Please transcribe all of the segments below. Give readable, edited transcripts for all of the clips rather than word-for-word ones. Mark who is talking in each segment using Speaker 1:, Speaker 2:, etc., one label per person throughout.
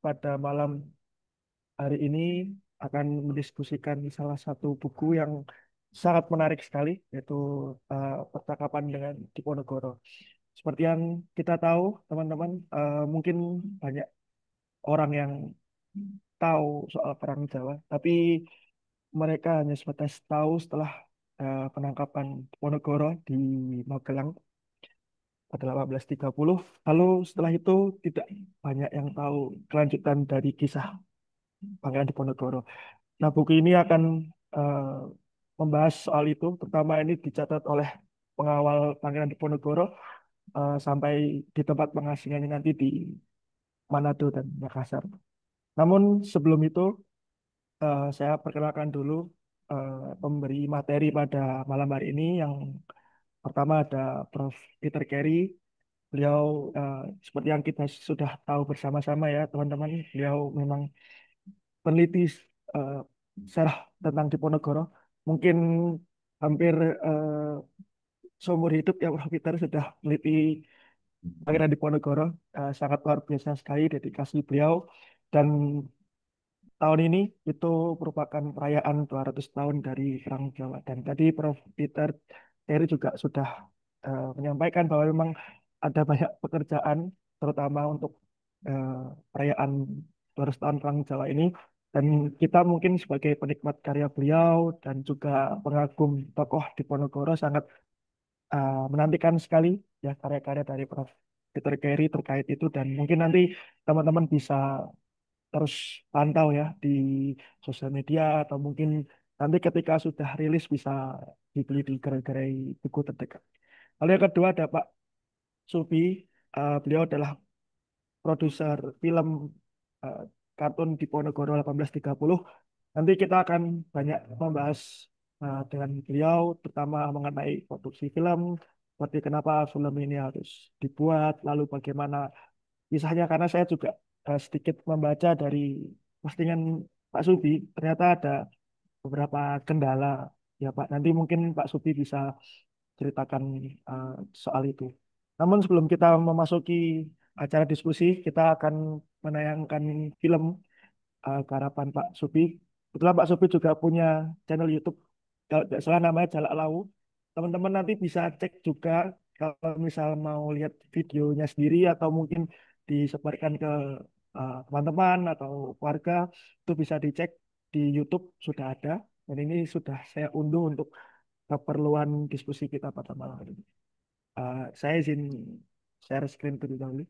Speaker 1: pada malam hari ini akan mendiskusikan salah satu buku yang sangat menarik sekali, yaitu Percakapan dengan Diponegoro. Seperti yang kita tahu, teman-teman, mungkin banyak orang yang tahu soal Perang Jawa, tapi mereka hanya sebatas tahu setelah penangkapan Diponegoro di Magelang pada 1830. Lalu setelah itu tidak banyak yang tahu kelanjutan dari kisah Pangeran Diponegoro. Nah, buku ini akan eh, membahas soal itu, terutama ini dicatat oleh pengawal Pangeran Diponegoro sampai di tempat pengasingannya nanti di Manado dan Makassar. Namun sebelum itu, saya perkenalkan dulu pemberi materi pada malam hari ini. Yang pertama ada Prof. Peter Carey. Beliau seperti yang kita sudah tahu bersama-sama ya teman-teman, beliau memang peneliti eh, sejarah tentang Diponegoro. Mungkin hampir eh, seumur hidup ya Prof. Peter sudah meneliti Pangeran Diponegoro. Sangat luar biasa sekali dedikasi beliau. Dan tahun ini itu merupakan perayaan 200 tahun dari Perang Jawa. Dan tadi Prof. Peter Terry juga sudah menyampaikan bahwa memang ada banyak pekerjaan, terutama untuk eh, perayaan 200 tahun Perang Jawa ini. Dan kita mungkin sebagai penikmat karya beliau dan juga pengagum tokoh Diponegoro sangat menantikan sekali ya karya-karya dari Prof. Peter Carey terkait itu. Dan mungkin nanti teman-teman bisa terus pantau ya di sosial media atau mungkin nanti ketika sudah rilis bisa dibeli di gerai-gerai buku terdekat. Lalu yang kedua ada Pak Subi. Beliau adalah produser film eh, kartun Diponegoro 1830. Nanti kita akan banyak membahas dengan beliau, terutama mengenai produksi film, seperti kenapa film ini harus dibuat, lalu bagaimana kisahnya. Karena saya juga sedikit membaca dari postingan Pak Subi, ternyata ada beberapa kendala ya Pak. Nanti mungkin Pak Subi bisa ceritakan eh, soal itu. Namun sebelum kita memasuki acara diskusi, kita akan menayangkan film garapan Pak Subi. Kebetulan Pak Subi juga punya channel YouTube, kalau tidak salah namanya Jalak Lawu. Teman-teman nanti bisa cek juga kalau misal mau lihat videonya sendiri atau mungkin disebarkan ke teman-teman atau warga, itu bisa dicek di YouTube sudah ada. Dan ini sudah saya unduh untuk keperluan diskusi kita pada malam ini. Saya izin share screen terlebih dahulu.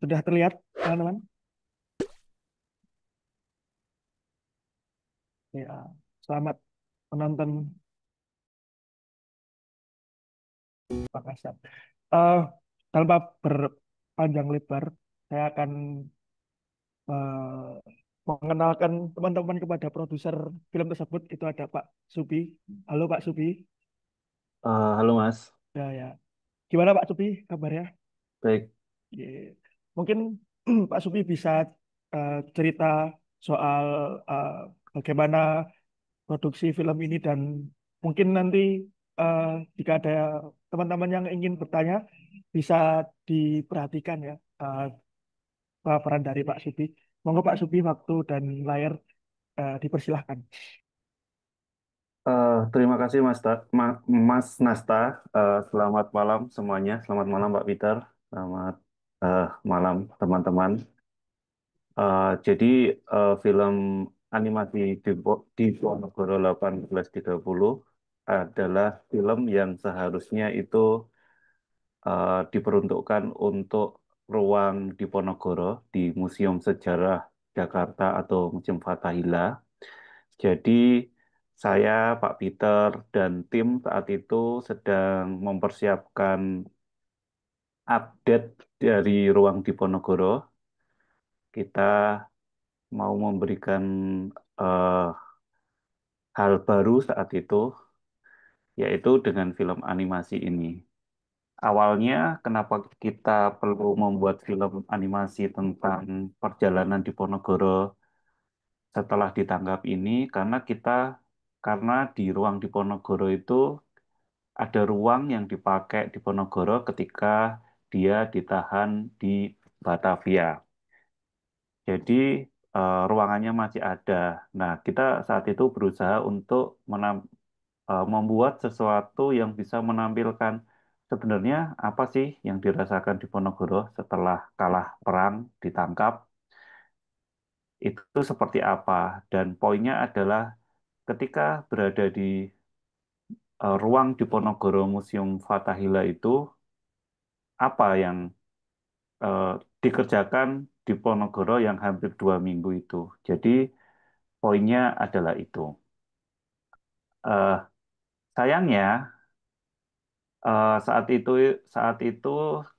Speaker 1: Sudah terlihat, teman-teman? Ya, selamat menonton Makassar. Eh, Tanpa berpanjang lebar, saya akan mengenalkan teman-teman kepada produser film tersebut. Itu ada Pak Subi. Halo Pak Subi.
Speaker 2: Halo Mas,
Speaker 1: Ya, ya. Gimana Pak Subi kabarnya?
Speaker 2: baik.
Speaker 1: Ye. Mungkin Pak Subi bisa cerita soal eh, bagaimana produksi film ini dan mungkin nanti eh, jika ada teman-teman yang ingin bertanya bisa diperhatikan ya paparan dari Pak Subi. Monggo Pak Subi, waktu dan layar dipersilahkan.
Speaker 2: Terima kasih Mas Nasta. Selamat malam semuanya. Selamat malam Pak Peter. Selamat malam teman-teman. Jadi film animasi Diponegoro 1830 adalah film yang seharusnya itu diperuntukkan untuk ruang Diponegoro di Museum Sejarah Jakarta atau Museum Fathahila. Jadi saya, Pak Peter, dan tim saat itu sedang mempersiapkan update dari ruang Diponegoro. Kita mau memberikan eh, hal baru saat itu, yaitu dengan film animasi ini. Awalnya, kenapa kita perlu membuat film animasi tentang perjalanan di Ponorogo setelah ditangkap ini? Karena di ruang di Ponorogo itu ada ruang yang dipakai di Ponorogo ketika dia ditahan di Batavia. Jadi ruangannya masih ada. Nah, kita saat itu berusaha untuk membuat sesuatu yang bisa menampilkan sebenarnya apa sih yang dirasakan di Ponorogo setelah kalah perang, ditangkap, itu seperti apa. Dan poinnya adalah ketika berada di ruang di Ponorogo Museum Fathahillah itu, apa yang eh, dikerjakan di Ponorogo yang hampir 2 minggu itu. Jadi poinnya adalah itu. Eh, sayangnya saat itu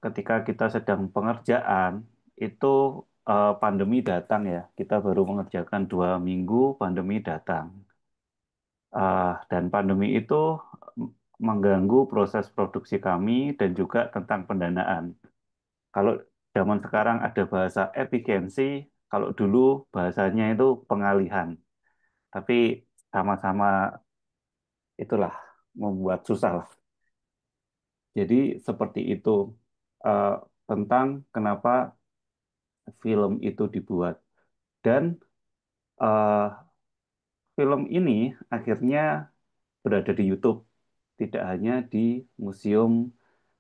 Speaker 2: ketika kita sedang pengerjaan itu pandemi datang ya. Kita baru mengerjakan 2 minggu, pandemi datang. Dan pandemi itu mengganggu proses produksi kami dan juga tentang pendanaan. Kalau zaman sekarang ada bahasa efisiensi, kalau dulu bahasanya itu pengalihan. Tapi sama-sama itulah membuat susah lah. Jadi seperti itu eh, tentang kenapa film itu dibuat. Dan eh, film ini akhirnya berada di YouTube, tidak hanya di Museum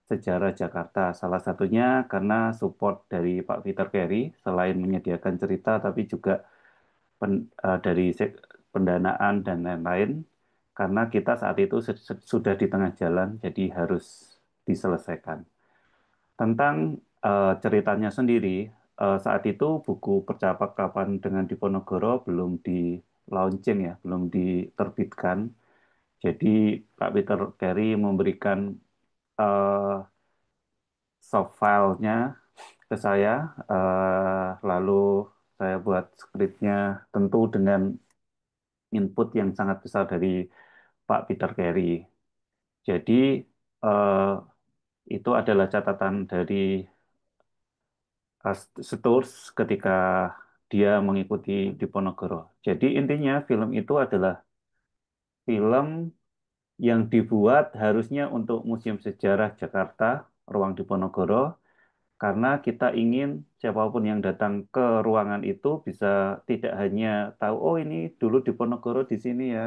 Speaker 2: Sejarah Jakarta. Salah satunya karena support dari Pak Peter Carey, selain menyediakan cerita, tapi juga dari pendanaan dan lain-lain. Karena kita saat itu sudah di tengah jalan, jadi harus diselesaikan. Tentang ceritanya sendiri, saat itu buku percakapan dengan Diponegoro belum di launching ya, belum diterbitkan. Jadi Pak Peter Carey memberikan eh, soft filenya ke saya, lalu saya buat skripnya tentu dengan input yang sangat besar dari Pak Peter Carey. Jadi eh, itu adalah catatan dari Setours ketika dia mengikuti Diponegoro. Jadi intinya film itu adalah film yang dibuat harusnya untuk Museum Sejarah Jakarta, Ruang Diponegoro, karena kita ingin siapapun yang datang ke ruangan itu bisa tidak hanya tahu, oh ini dulu Diponegoro di sini ya,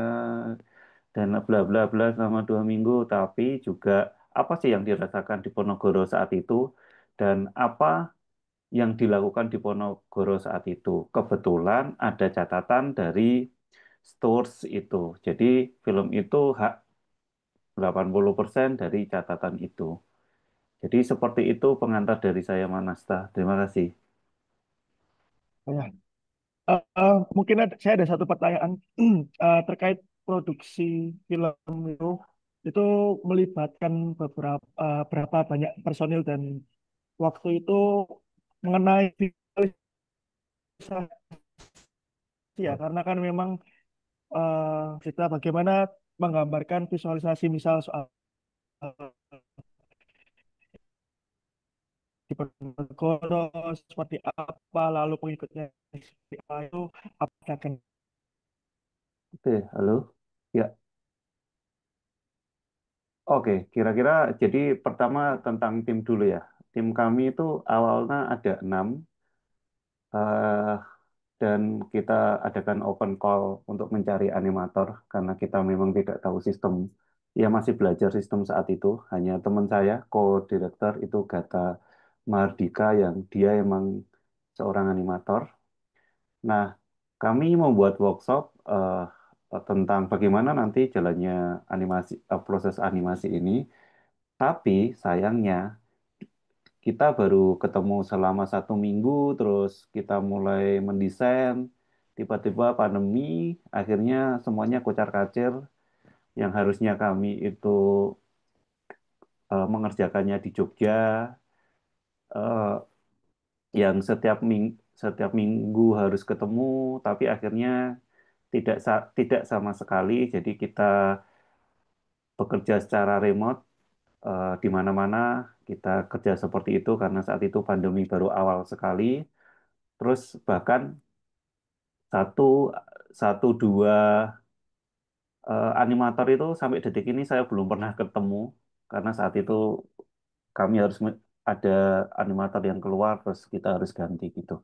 Speaker 2: dan bla bla bla selama 2 minggu, tapi juga apa sih yang dirasakan Diponegoro saat itu, dan apa yang dilakukan di Ponorogo saat itu. Kebetulan ada catatan dari Stores itu. Jadi film itu hak 80% dari catatan itu. Jadi seperti itu pengantar dari saya Manasta. Terima kasih.
Speaker 1: Ya. Mungkin saya ada satu pertanyaan terkait produksi film itu melibatkan berapa banyak personil dan waktu itu mengenai visualisasi ya karena kan memang kita bagaimana menggambarkan visualisasi misal soal di Ponorogo seperti apa lalu pengikutnya seperti apa itu apakah akan
Speaker 2: Oke, halo. Ya, oke. Kira-kira jadi pertama tentang tim dulu ya. Tim kami itu awalnya ada 6. eh, dan kita adakan open call untuk mencari animator karena kita memang tidak tahu sistem. Ya masih belajar sistem saat itu. Hanya teman saya, co-director itu Gata Mardika yang dia emang seorang animator. Nah, kami membuat workshop tentang bagaimana nanti jalannya proses animasi ini. Tapi sayangnya kita baru ketemu selama 1 minggu, terus kita mulai mendesain, tiba-tiba pandemi, akhirnya semuanya kocar-kacir, yang harusnya kami itu mengerjakannya di Jogja, eh, yang setiap minggu harus ketemu, tapi akhirnya tidak sama sekali. Jadi kita bekerja secara remote di mana-mana kita kerja seperti itu karena saat itu pandemi baru awal sekali. Terus bahkan satu satu dua animator itu sampai detik ini saya belum pernah ketemu karena saat itu kami harus ada animator yang keluar terus kita harus ganti gitu.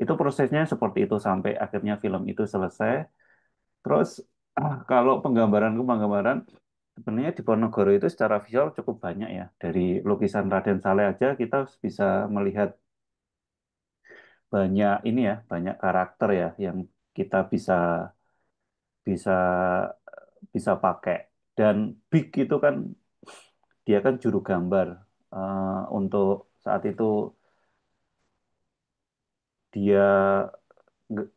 Speaker 2: Itu prosesnya seperti itu sampai akhirnya film itu selesai. Terus kalau penggambaran sebenarnya di Ponorogo itu secara visual cukup banyak ya. Dari lukisan Raden Saleh aja kita bisa melihat banyak ini ya, banyak karakter ya yang kita bisa bisa bisa pakai. Dan Big itu kan dia kan juru gambar. Untuk saat itu dia nge-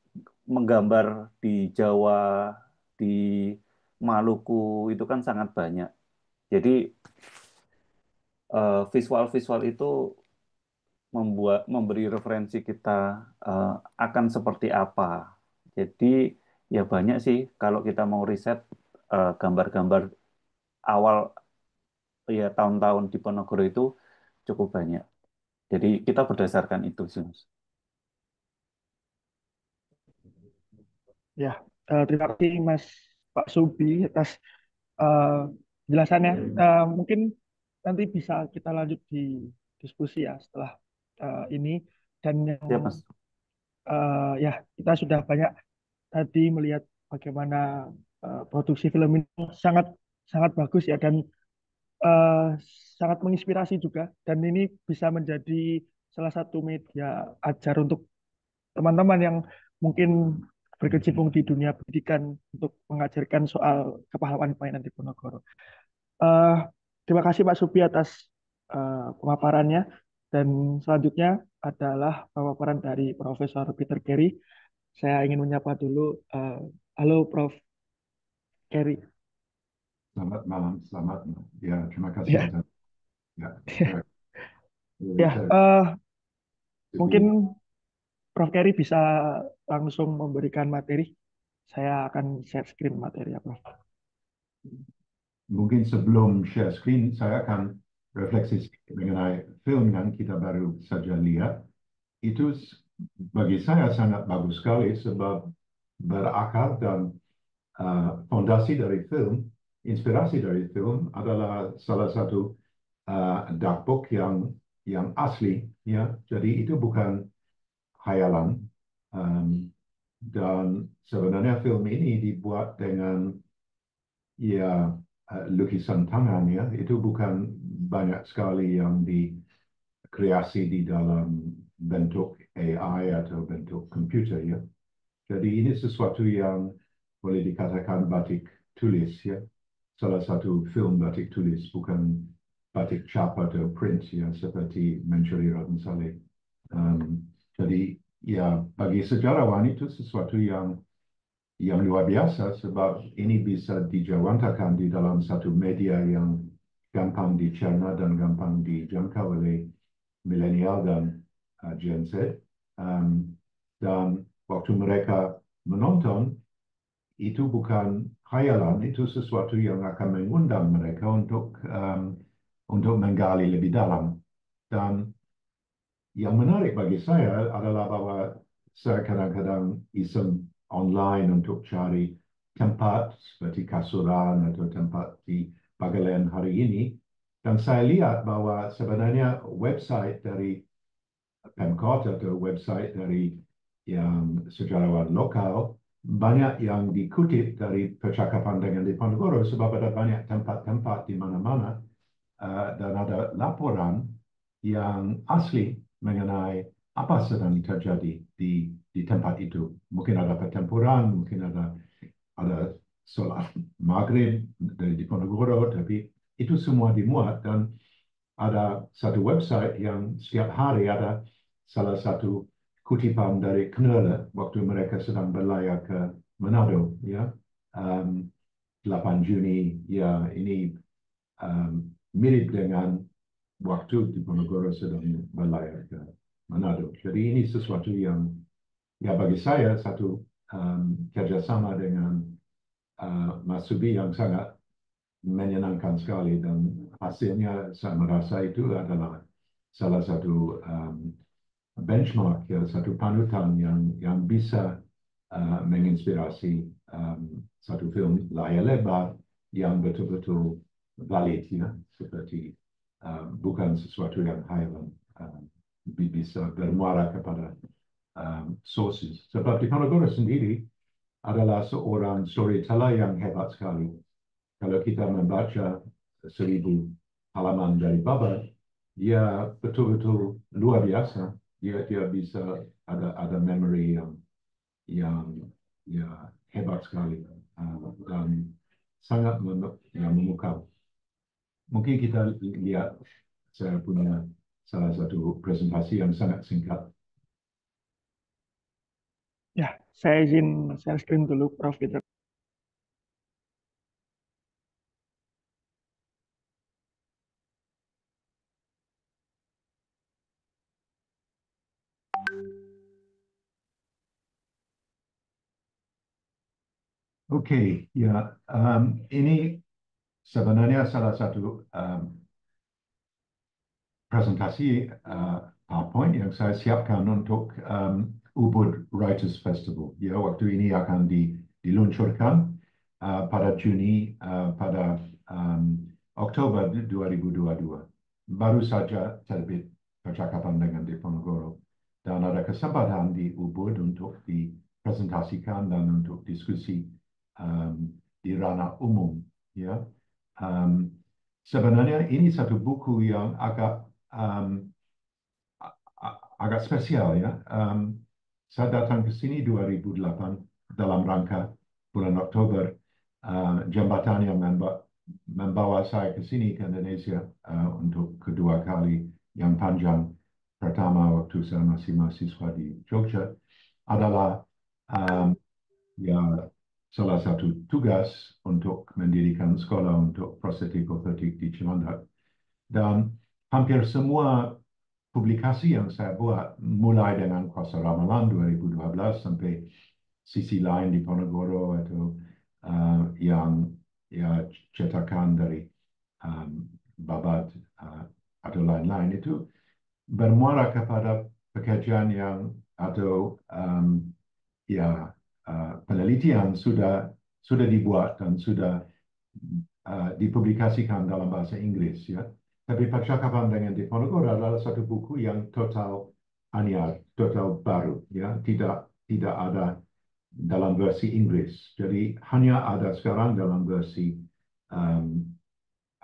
Speaker 2: menggambar di Jawa, di Maluku itu kan sangat banyak. Jadi visual-visual itu memberi referensi kita eh, akan seperti apa. Jadi ya banyak sih kalau kita mau riset gambar-gambar awal ya tahun-tahun di Ponorogo itu cukup banyak. Jadi kita berdasarkan itu sih, Mas.
Speaker 1: Ya, terima kasih Mas Pak Subi atas eh, penjelasannya. Mungkin nanti bisa kita lanjut di diskusi ya setelah ini. Dan yang
Speaker 2: Ya, Mas.
Speaker 1: ya kita sudah banyak tadi melihat bagaimana produksi film ini sangat sangat bagus ya dan eh, sangat menginspirasi juga. Dan ini bisa menjadi salah satu media ajar untuk teman-teman yang mungkin berkecimpung di dunia pendidikan untuk mengajarkan soal kepahlawanan mainan di Ponorogo. Eh, Terima kasih Pak Supi atas pemaparannya. Dan selanjutnya adalah pemaparan dari Profesor Peter Carey. Saya ingin menyapa dulu. eh, Halo Prof. Carey.
Speaker 3: Selamat malam, selamat malam. Ya, terima kasih
Speaker 1: Ya,
Speaker 3: atas ya, saya
Speaker 1: ya.
Speaker 3: saya
Speaker 1: Mungkin
Speaker 3: sebelum
Speaker 1: Prof. Carey bisa langsung memberikan materi. Saya akan share screen materi ya, Prof.
Speaker 3: mungkin sebelum share screen saya akan refleksi sedikit mengenai film yang kita baru saja lihat. Itu bagi saya sangat bagus sekali sebab berakar dan fondasi dari film, inspirasi dari film adalah salah satu dark book yang asli, ya. Jadi itu bukan khayalan. Um, dan sebenarnya film ini dibuat dengan ya lukisan tangan, ya. Itu bukan banyak sekali yang dikreasi di dalam bentuk AI atau bentuk komputer, ya. Jadi ini sesuatu yang boleh dikatakan batik tulis, ya. Salah satu film batik tulis, bukan batik cap atau print, ya, seperti Mencuri Raden Saleh. Jadi ya bagi sejarawan itu sesuatu yang luar biasa sebab ini bisa dijawantakan di dalam satu media yang gampang dicerna dan gampang dijangkau oleh milenial dan Gen Z. Dan waktu mereka menonton, itu bukan khayalan, itu sesuatu yang akan mengundang mereka untuk menggali lebih dalam. Dan yang menarik bagi saya adalah bahwa saya kadang-kadang iseng online untuk cari tempat seperti Kasuran atau tempat di Pagelaran hari ini. Dan saya lihat bahwa sebenarnya website dari Pemkot atau website dari yang sejarawan lokal banyak yang dikutip dari percakapan dengan Diponegoro sebab ada banyak tempat-tempat di mana-mana dan ada laporan yang asli mengenai apa sedang terjadi di tempat itu. Mungkin ada pertempuran, mungkin ada sholat maghrib dari Diponegoro, tapi itu semua dimuat dan ada satu website yang setiap hari ada salah satu kutipan dari Knöller waktu mereka sedang berlayar ke Manado, ya. Um, 8 Juni, ya, ini mirip dengan waktu Diponegoro sedang berlayar ke Manado. Jadi ini sesuatu yang ya bagi saya satu kerjasama dengan Mas Subi yang sangat menyenangkan sekali dan hasilnya saya merasa itu adalah salah satu benchmark ya, satu panutan yang bisa menginspirasi satu film layar lebar yang betul-betul valid ya, seperti bukan sesuatu yang hayal, bisa bermuara kepada sources. Sebab Diponegoro sendiri adalah seorang storyteller yang hebat sekali. Kalau kita membaca 1000 halaman dari Babat, dia betul-betul luar biasa. Dia bisa ada memory yang ya hebat sekali dan sangat memukau. Mungkin kita lihat saya punya salah satu presentasi yang sangat singkat.
Speaker 1: Ya, saya izin share screen dulu, Prof. Gitu.
Speaker 3: Oke, ya ini sebenarnya salah satu presentasi PowerPoint yang saya siapkan untuk Ubud Writers Festival. Ya, waktu ini akan diluncurkan pada Juni pada Oktober 2022. Baru saja terbit percakapan dengan Diponegoro dan ada kesempatan di Ubud untuk dipresentasikan dan untuk diskusi di ranah umum. Ya, sebenarnya ini satu buku yang agak spesial ya. Saya datang ke sini 2008 dalam rangka bulan Oktober. Jembatan yang membawa saya ke sini ke Indonesia untuk kedua kali yang panjang. Pertama waktu saya masih mahasiswa di Jogja adalah ya salah satu tugas untuk mendirikan sekolah untuk prostetik ortotik di Cilandak. Dan hampir semua publikasi yang saya buat, mulai dengan Kuasa Ramalan 2012 sampai sisi lain Diponegoro atau yang ya cetakan dari Babat atau lain-lain itu bermuara kepada pekerjaan yang atau ya penelitian sudah dibuat dan sudah dipublikasikan dalam bahasa Inggris ya. Tapi percakapan dengan Diponegoro adalah satu buku yang total anyar, total baru ya, tidak ada dalam versi Inggris. Jadi hanya ada sekarang dalam versi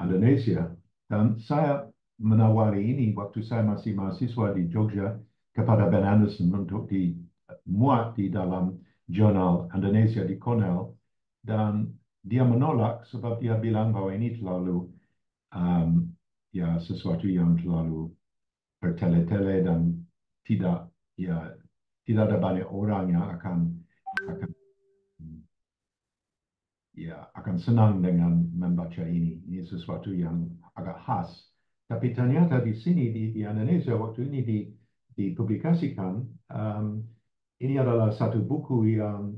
Speaker 3: Indonesia. Dan saya menawari ini waktu saya masih mahasiswa di Jogja kepada Ben Anderson untuk dimuat di dalam jurnal Indonesia di Cornell. Dan dia menolak sebab dia bilang bahwa ini terlalu ya sesuatu yang terlalu bertele-tele dan tidak ada banyak orang yang akan senang dengan membaca ini. Ini sesuatu yang agak khas. Tapi ternyata di sini di Indonesia waktu ini dipublikasikan, ini adalah satu buku yang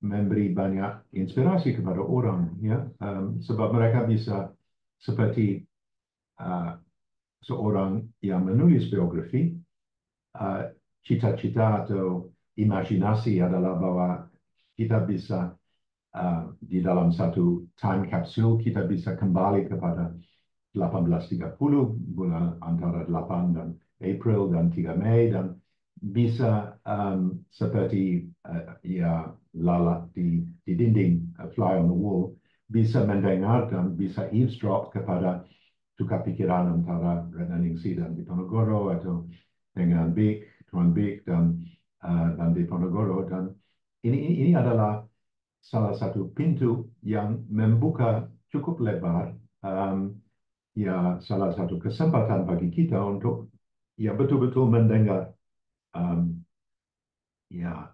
Speaker 3: memberi banyak inspirasi kepada orang, ya, sebab mereka bisa seperti seorang yang menulis biografi, cita-cita atau imajinasi adalah bahwa kita bisa di dalam satu time capsule kita bisa kembali kepada 1830 bulan antara 8 dan April dan 3 Mei dan bisa seperti ya lalat di dinding fly on the wall bisa mendengar dan bisa eavesdrop kepada tukar pikiran antara Retnaningsih dan Diponegoro atau dengan Tuan Bik dan Diponegoro dan ini adalah salah satu pintu yang membuka cukup lebar, ya salah satu kesempatan bagi kita untuk ya betul-betul mendengar ya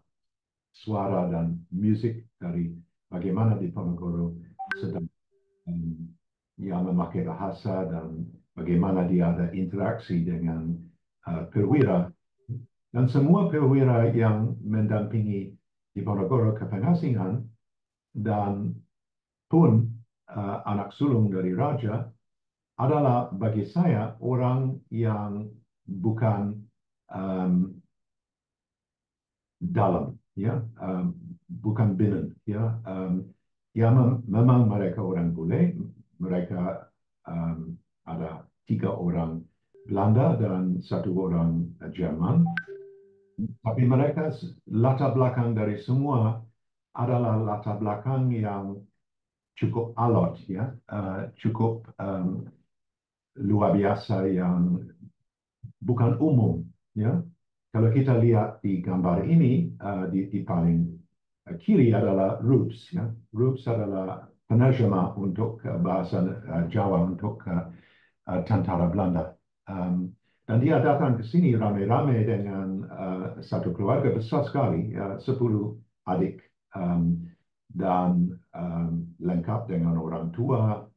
Speaker 3: suara dan musik dari bagaimana Diponegoro sedang ya memakai bahasa dan bagaimana dia ada interaksi dengan perwira dan semua perwira yang mendampingi Diponegoro ke pengasingan dan pun anak sulung dari raja adalah bagi saya orang yang bukan um, dalam, ya, bukan binan, ya, ya memang mereka orang bule, mereka ada 3 orang Belanda dan 1 orang Jerman, tapi mereka latar belakang dari semua adalah latar belakang yang cukup alot, ya, cukup luar biasa yang bukan umum, ya. Kalau kita lihat di gambar ini, di paling kiri adalah Roops, ya. Roops adalah penerjemah untuk bahasa Jawa untuk tentara Belanda. Dan dia datang ke sini ramai-ramai dengan satu keluarga besar sekali, 10 adik, dan lengkap dengan orang tua.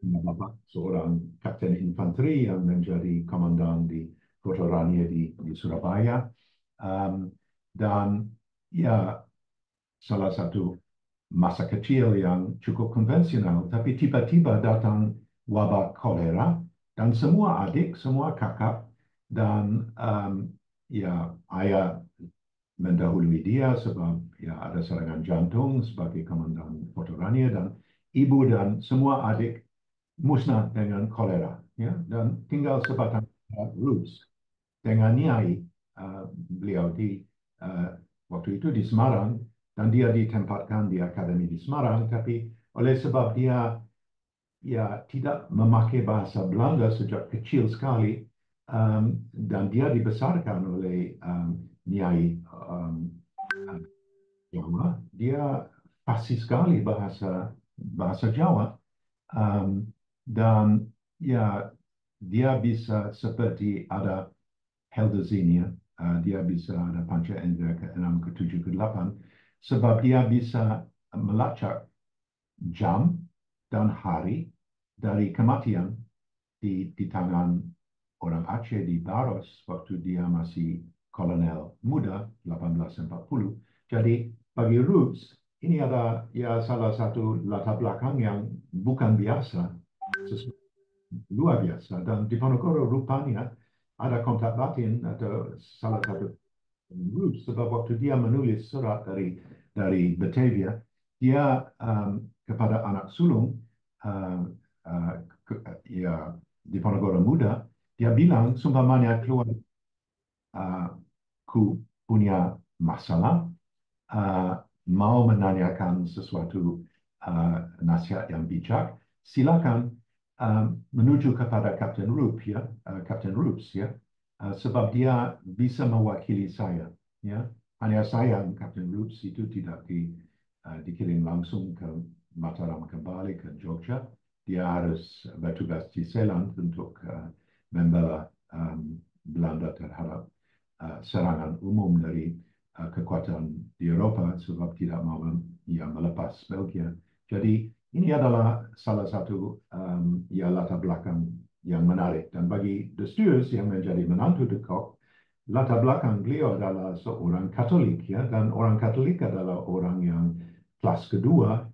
Speaker 3: Bapak seorang kapten infanteri yang menjadi komandan di Kota Rania di Surabaya. Dan ya, salah satu masa kecil yang cukup konvensional, tapi tiba-tiba datang wabah kolera dan semua adik, semua kakak dan ya ayah mendahului dia sebab ya ada serangan jantung sebagai komandan Kota Rania dan ibu dan semua adik musnah dengan kolera, ya, dan tinggal sebatang Roots dengan Nyai, beliau di waktu itu di Semarang dan dia ditempatkan di akademi di Semarang, tapi oleh sebab dia ya tidak memakai bahasa Belanda sejak kecil sekali, dan dia dibesarkan oleh Nyai Jawa, dia fasih sekali bahasa Jawa. Dan ya dia bisa seperti ada Helderzinia, dia bisa ada panca indera ke-6, ke-7, ke-8, sebab dia bisa melacak jam dan hari dari kematian di tangan orang Aceh di Baros waktu dia masih kolonel muda 1840. Jadi bagi Roots ini ada ya salah satu latar belakang yang bukan biasa, luar biasa. Dan di Ponorogo rupanya ada kontak batin atau salah satu Roots sebab waktu dia menulis surat dari Batavia, dia kepada anak sulung ya di Ponorogo Muda, dia bilang sumpamanya keluar ku punya masalah, mau menanyakan sesuatu nasihat yang bijak, silakan menuju kepada Kapten Rup, ya, Kapten Rups, ya, sebab dia bisa mewakili saya, ya. Hanya sayang Kapten Rups itu tidak dikirim langsung ke Mataram kembali ke Jogja. Dia harus bertugas di Zeeland untuk membela Belanda terhadap serangan umum dari kekuatan di Eropa sebab tidak mau ya, melepas Belgia. Jadi ini adalah salah satu ya latar belakang yang menarik. Dan bagi De Stuurs yang menjadi menantu De Kock, latar belakang beliau adalah seorang Katolik, ya, dan orang Katolik adalah orang yang kelas kedua.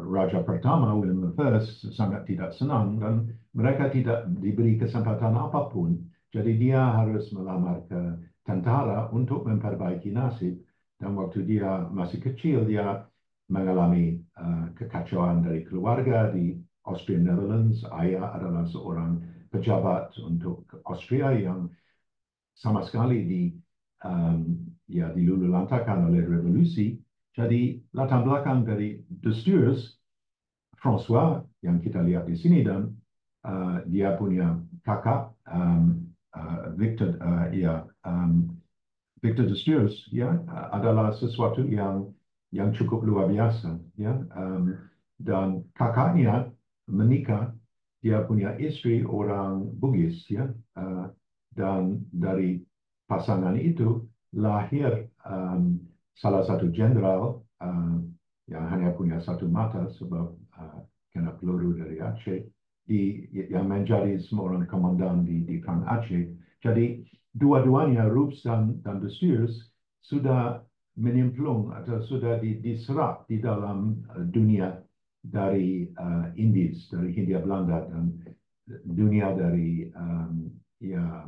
Speaker 3: Raja pertama William I sangat tidak senang dan mereka tidak diberi kesempatan apapun. Jadi dia harus melamar ke tentara untuk memperbaiki nasib. Dan waktu dia masih kecil, dia mengalami kekacauan dari keluarga di Austrian Netherlands. Ayah adalah seorang pejabat untuk Austria yang sama sekali ya dilululantakkan oleh revolusi. Jadi latar belakang dari De Stuurs, François yang kita lihat di sini dan dia punya kakak Victor, ya, Victor De Stuurs, ya, adalah sesuatu yang cukup luar biasa, ya. Dan kakaknya menikah, dia punya istri orang Bugis, ya, dan dari pasangan itu lahir salah satu jenderal yang hanya punya satu mata sebab kena peluru dari Aceh, yang menjadi seorang komandan di Perang Aceh. Jadi dua-duanya Rups dan De Stuurs sudah menyemplung atau sudah diserap di dalam dunia dari Indies, dari Hindia Belanda dan dunia dari ya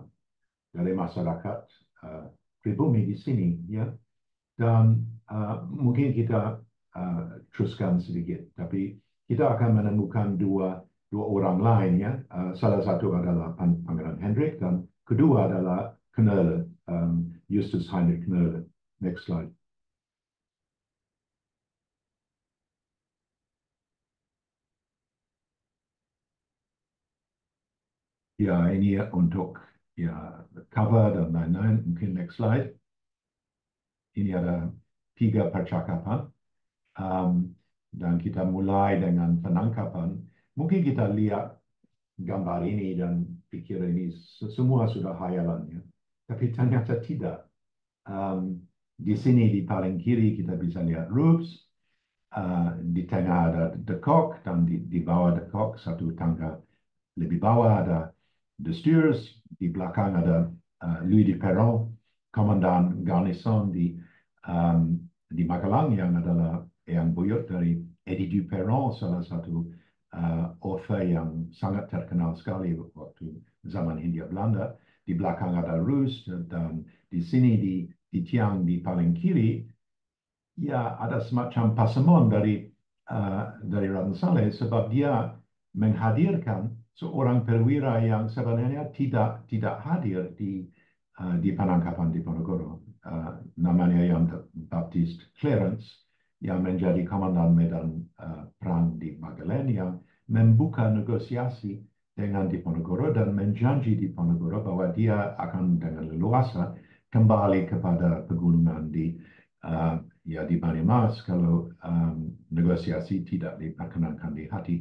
Speaker 3: dari masyarakat pribumi di sini, ya. Dan mungkin kita teruskan sedikit, tapi kita akan menemukan dua orang lain, ya. Salah satu adalah Pangeran Hendrik dan kedua adalah Knölle, Justus Heinrich Knölle. Next slide. Ya, ini untuk ya cover dan lain-lain. Mungkin next slide. Ini ada 3 percakapan. Dan kita mulai dengan penangkapan. Mungkin kita lihat gambar ini dan pikir ini semua sudah hayalan, ya. Tapi ternyata tidak. Di sini di paling kiri kita bisa lihat Rubes. Di tengah ada De Kock dan di bawah De Kock satu tangga lebih bawah ada De Stuurs. Di belakang ada Louis de Perron, komandan garnison di Magelang yang adalah yang buyut dari Eddie du Perron, salah satu author yang sangat terkenal sekali waktu zaman Hindia Belanda. Di belakang ada Rus dan di sini di tiang di paling kiri ya ada semacam pasemon dari Raden Saleh sebab dia menghadirkan seorang perwira yang sebenarnya tidak hadir di penangkapan di Ponorogo. Namanya yang Baptist Clarence yang menjadi komandan medan perang di Magelang yang membuka negosiasi dengan Diponegoro dan menjanji Diponegoro bahwa dia akan dengan leluasa kembali kepada pegunungan ya di Banyumas kalau negosiasi tidak diperkenankan di Hati.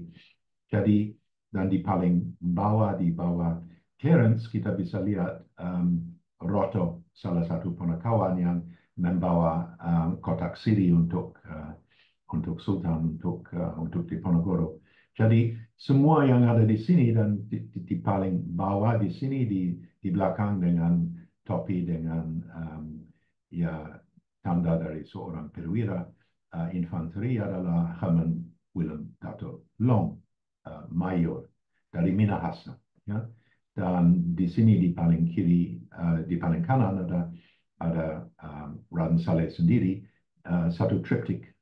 Speaker 3: Jadi dan di paling bawah di bawah Clarence kita bisa lihat Roto, salah satu ponakawan yang membawa kotak siri untuk Sultan untuk Diponegoro. Jadi semua yang ada di sini dan di paling bawah di sini di belakang dengan topi dengan ya tanda dari seorang perwira infanteri adalah Herman Willem Dato Long, mayor dari Minahasa, ya. Dan di sini di paling kiri, di paling kanan ada Raden Saleh sendiri, satu triptik,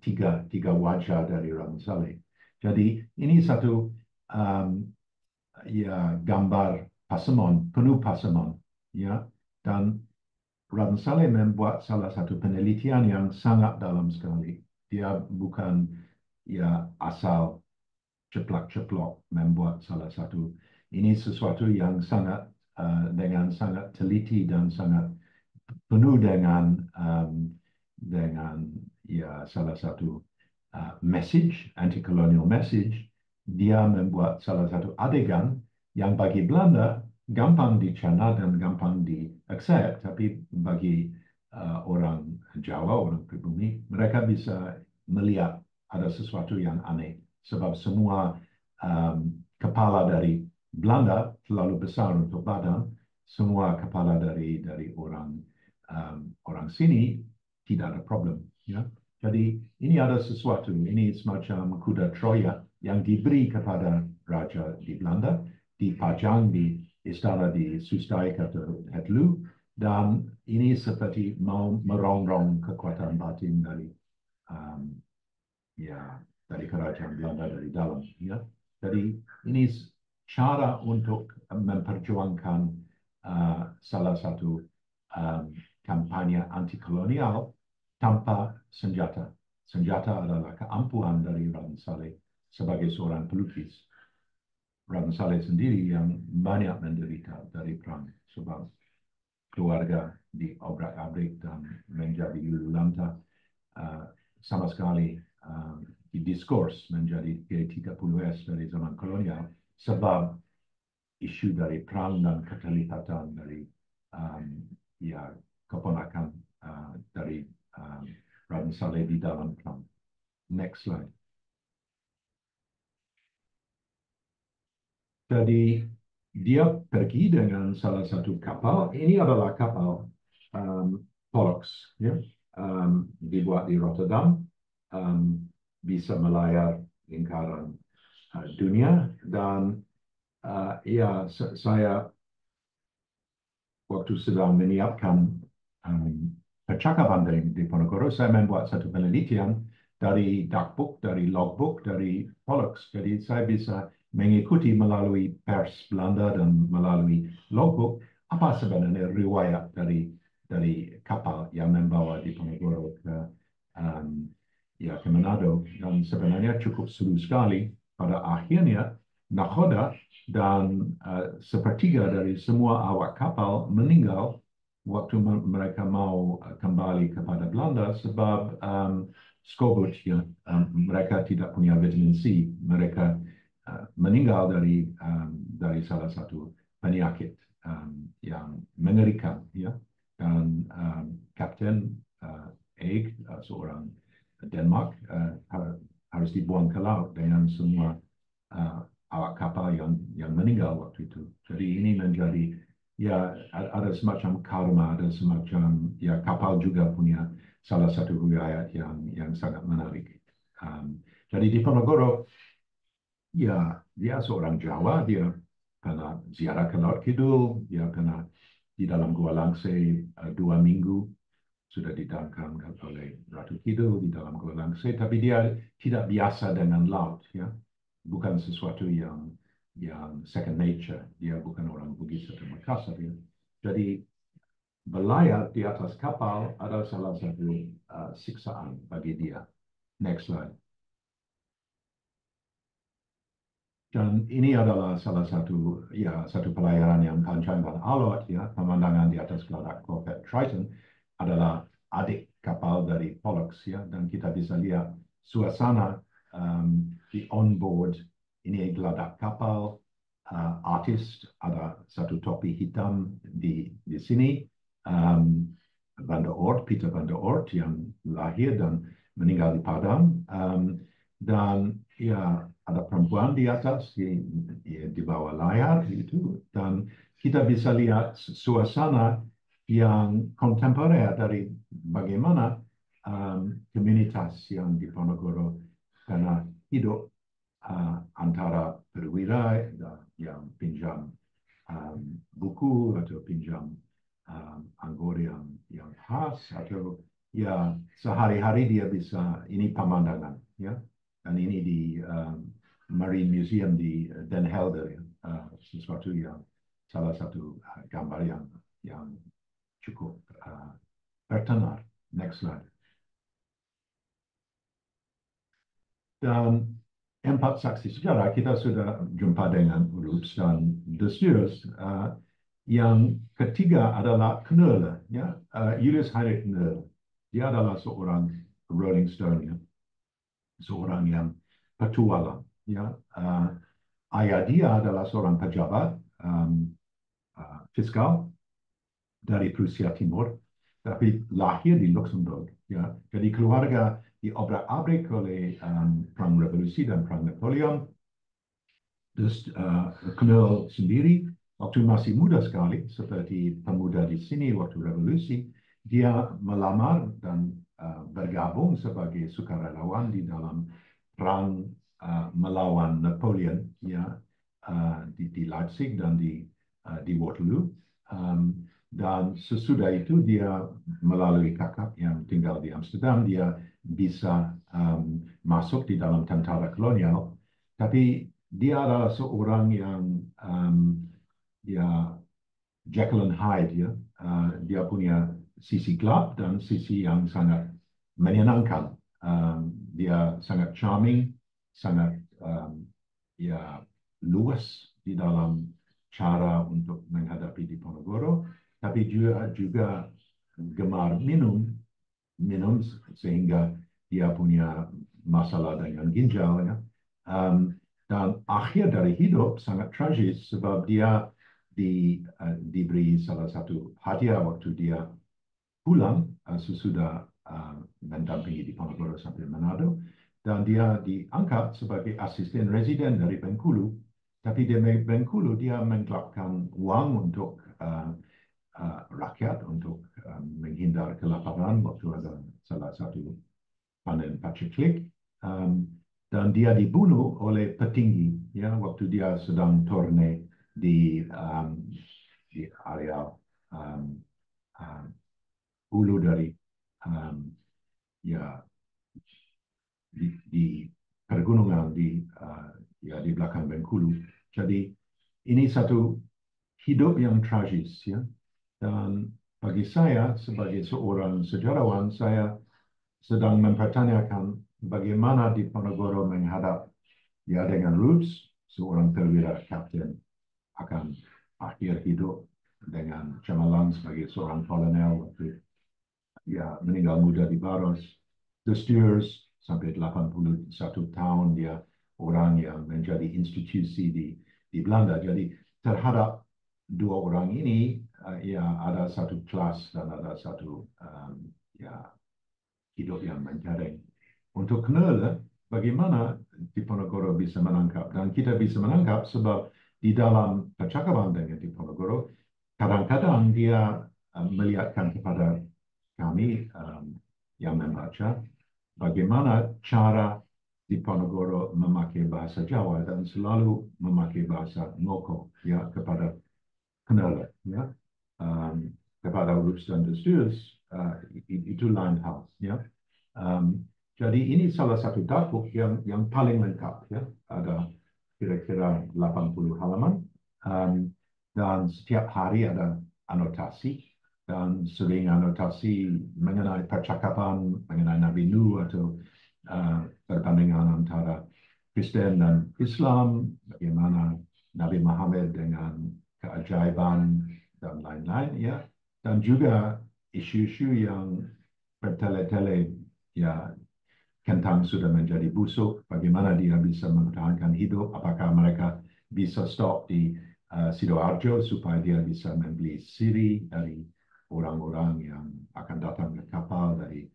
Speaker 3: tiga wajah dari Raden Saleh. Jadi ini satu ya gambar pasemon, penuh pasemon, ya. Dan Raden Saleh membuat salah satu penelitian yang sangat dalam sekali. Dia bukan ya asal ceplak-ceplok membuat salah satu. Ini sesuatu yang sangat dengan sangat teliti dan sangat penuh dengan ya salah satu message, anti-colonial message. Dia membuat salah satu adegan yang bagi Belanda gampang dicerna dan gampang di-accept, tapi bagi orang Jawa, orang pribumi, mereka bisa melihat ada sesuatu yang aneh. Sebab semua kepala dari Belanda terlalu besar untuk badan, semua kepala dari orang sini tidak ada problem, ya. Jadi ini ada sesuatu, ini semacam kuda Troya yang diberi kepada raja di Belanda, dipajang di istana di Soestdijk atau Hetlu, dan ini seperti mau merongrong kekuatan batin ya dari kerajaan Belanda dari dalam, ya. Jadi ini cara untuk memperjuangkan salah satu kampanye anti kolonial tanpa senjata. Senjata adalah keampuhan dari Raden Saleh sebagai seorang pelukis. Raden Saleh sendiri yang banyak menderita dari perang sebab keluarga diobrak-abrik dan menjadi lululanta sama sekali didiskurs menjadi G30S dari zaman kolonial sebab isu dari perang dan keterlibatan dari ya keponakan dari Raden Saleh di dalam perang. Next slide. Jadi dia pergi dengan salah satu kapal. Ini adalah kapal Pollux, ya, dibuat di Rotterdam, bisa melayar lingkaran dunia dan ya saya waktu sedang menyiapkan percakapan di Ponorogo, saya membuat satu penelitian dari darkbook, dari logbook, dari Pollux. Jadi saya bisa mengikuti melalui pers Belanda dan melalui logbook apa sebenarnya riwayat dari kapal yang membawa di Ponorogo ke Manado. Dan sebenarnya cukup seru sekali. Pada akhirnya nakoda dan sepertiga dari semua awak kapal meninggal waktu mereka mau kembali kepada Belanda sebab skorbut, ya, mereka tidak punya vitamin C. Mereka meninggal dari salah satu penyakit yang mengerikan, ya. Dan Kapten Egg, seorang Denmark, harus dibuang ke laut dengan semua awak kapal yang meninggal waktu itu. Jadi ini menjadi, ya, ada semacam karma, ada semacam, ya, kapal juga punya salah satu riwayat yang sangat menarik. Jadi di Ponorogo, ya, dia seorang Jawa, dia pernah ziarah ke Laut Kidul, dia pernah di dalam Gua Langse 2 minggu, sudah didangkan oleh Ratu Kidul di dalam Gua Langse, tapi dia tidak biasa dengan laut, ya, bukan sesuatu yang second nature, dia bukan orang Bugis atau Makassar, ya. Jadi berlayar di atas kapal adalah salah satu siksaan bagi dia. Next slide. Dan ini adalah salah satu, ya, satu pelayaran yang panjang dan alot, ya. Pemandangan di atas geladak korvet Triton adalah adik kapal dari Pollux, ya. Dan kita bisa lihat suasana di onboard ini geladak kapal. Artis ada satu topi hitam di sini. Van der Oort, Peter van der Oort, yang lahir dan meninggal di Padang. Dan ya, ada perempuan di atas di bawah layar itu, dan kita bisa lihat suasana yang kontemporer dari bagaimana komunitas yang di Ponorogo karena hidup antara perwira yang pinjam buku atau pinjam anggur yang khas, atau, ya, sehari-hari dia bisa, ini pemandangan, ya. Dan ini di Marine Museum di Den Helder, ya. Sesuatu yang salah satu gambar yang cukup bertenar. Next slide. Dan 4 saksi sejarah kita sudah jumpa dengan Uluts dan Desius. Yang ketiga adalah Knöll, ya, Julius Heinrich Knöll. Dia adalah seorang Rolling Stone, ya, seorang yang petualang, ya. Ayah dia adalah seorang pejabat fiskal dari Prusia Timur, tapi lahir di Luxembourg, ya. Jadi keluarga diobrak-abrik oleh Perang Revolusi dan Perang Napoleon. Terus Knöll sendiri waktu masih muda sekali, seperti pemuda di sini waktu revolusi, dia melamar dan bergabung sebagai sukarelawan di dalam perang melawan Napoleon, ya, di Leipzig dan di Waterloo. Dan sesudah itu dia melalui kakak yang tinggal di Amsterdam, dia bisa masuk di dalam tentara kolonial, tapi dia adalah seorang yang ya, Jekyll and Hyde, ya. Dia punya sisi gelap dan sisi yang sangat menyenangkan. Dia sangat charming, sangat ya, luas di dalam cara untuk menghadapi di Ponorogo, tapi juga gemar minum sehingga dia punya masalah dengan ginjal, ya. Dan akhir dari hidup sangat tragis sebab dia diberi salah satu hadiah waktu dia pulang sesudah mendampingi di Ponorogo sampai Manado, dan dia diangkat sebagai asisten residen dari Bengkulu. Tapi di Bengkulu dia menggelapkan uang untuk rakyat untuk menghindar kelaparan waktu ada salah satu panen paceklik. Dan dia dibunuh oleh petinggi ya waktu dia sedang turne di area hulu dari ya di pergunungan ya di belakang Bengkulu. Jadi ini satu hidup yang tragis ya. Dan bagi saya sebagai seorang sejarawan, saya sedang mempertanyakan bagaimana Diponegoro menghadap ya dengan Roots, seorang perwira kapten akan akhir hidup dengan Cemerlang sebagai seorang kolonel waktu ya meninggal muda di Baros. The Steers sampai 81 tahun dia orang yang menjadi institusi di Belanda. Jadi terhadap dua orang ini ya ada satu kelas dan ada satu ya hidup yang menjaring. Untuk kenal bagaimana Diponegoro bisa menangkap. Dan kita bisa menangkap sebab di dalam percakapan dengan Diponegoro, kadang-kadang dia melihatkan kepada kami yang membaca bagaimana cara Diponegoro memakai bahasa Jawa dan selalu memakai bahasa Ngoko ya kepada kenalan ya kepada Roots dan The Steers itu lain hal ya. Jadi ini salah satu dapur yang paling lengkap ya, ada kira-kira 80 halaman dan setiap hari ada anotasi dan sering anotasi mengenai percakapan mengenai Nabi Nuh atau perbandingan antara Kristen dan Islam, bagaimana Nabi Muhammad dengan keajaiban dan lain-lain ya, dan juga isu-isu yang bertele-tele ya, kentang sudah menjadi busuk, bagaimana dia bisa mempertahankan hidup, apakah mereka bisa stop di Sidoarjo supaya dia bisa membeli siri dari orang-orang yang akan datang ke kapal dari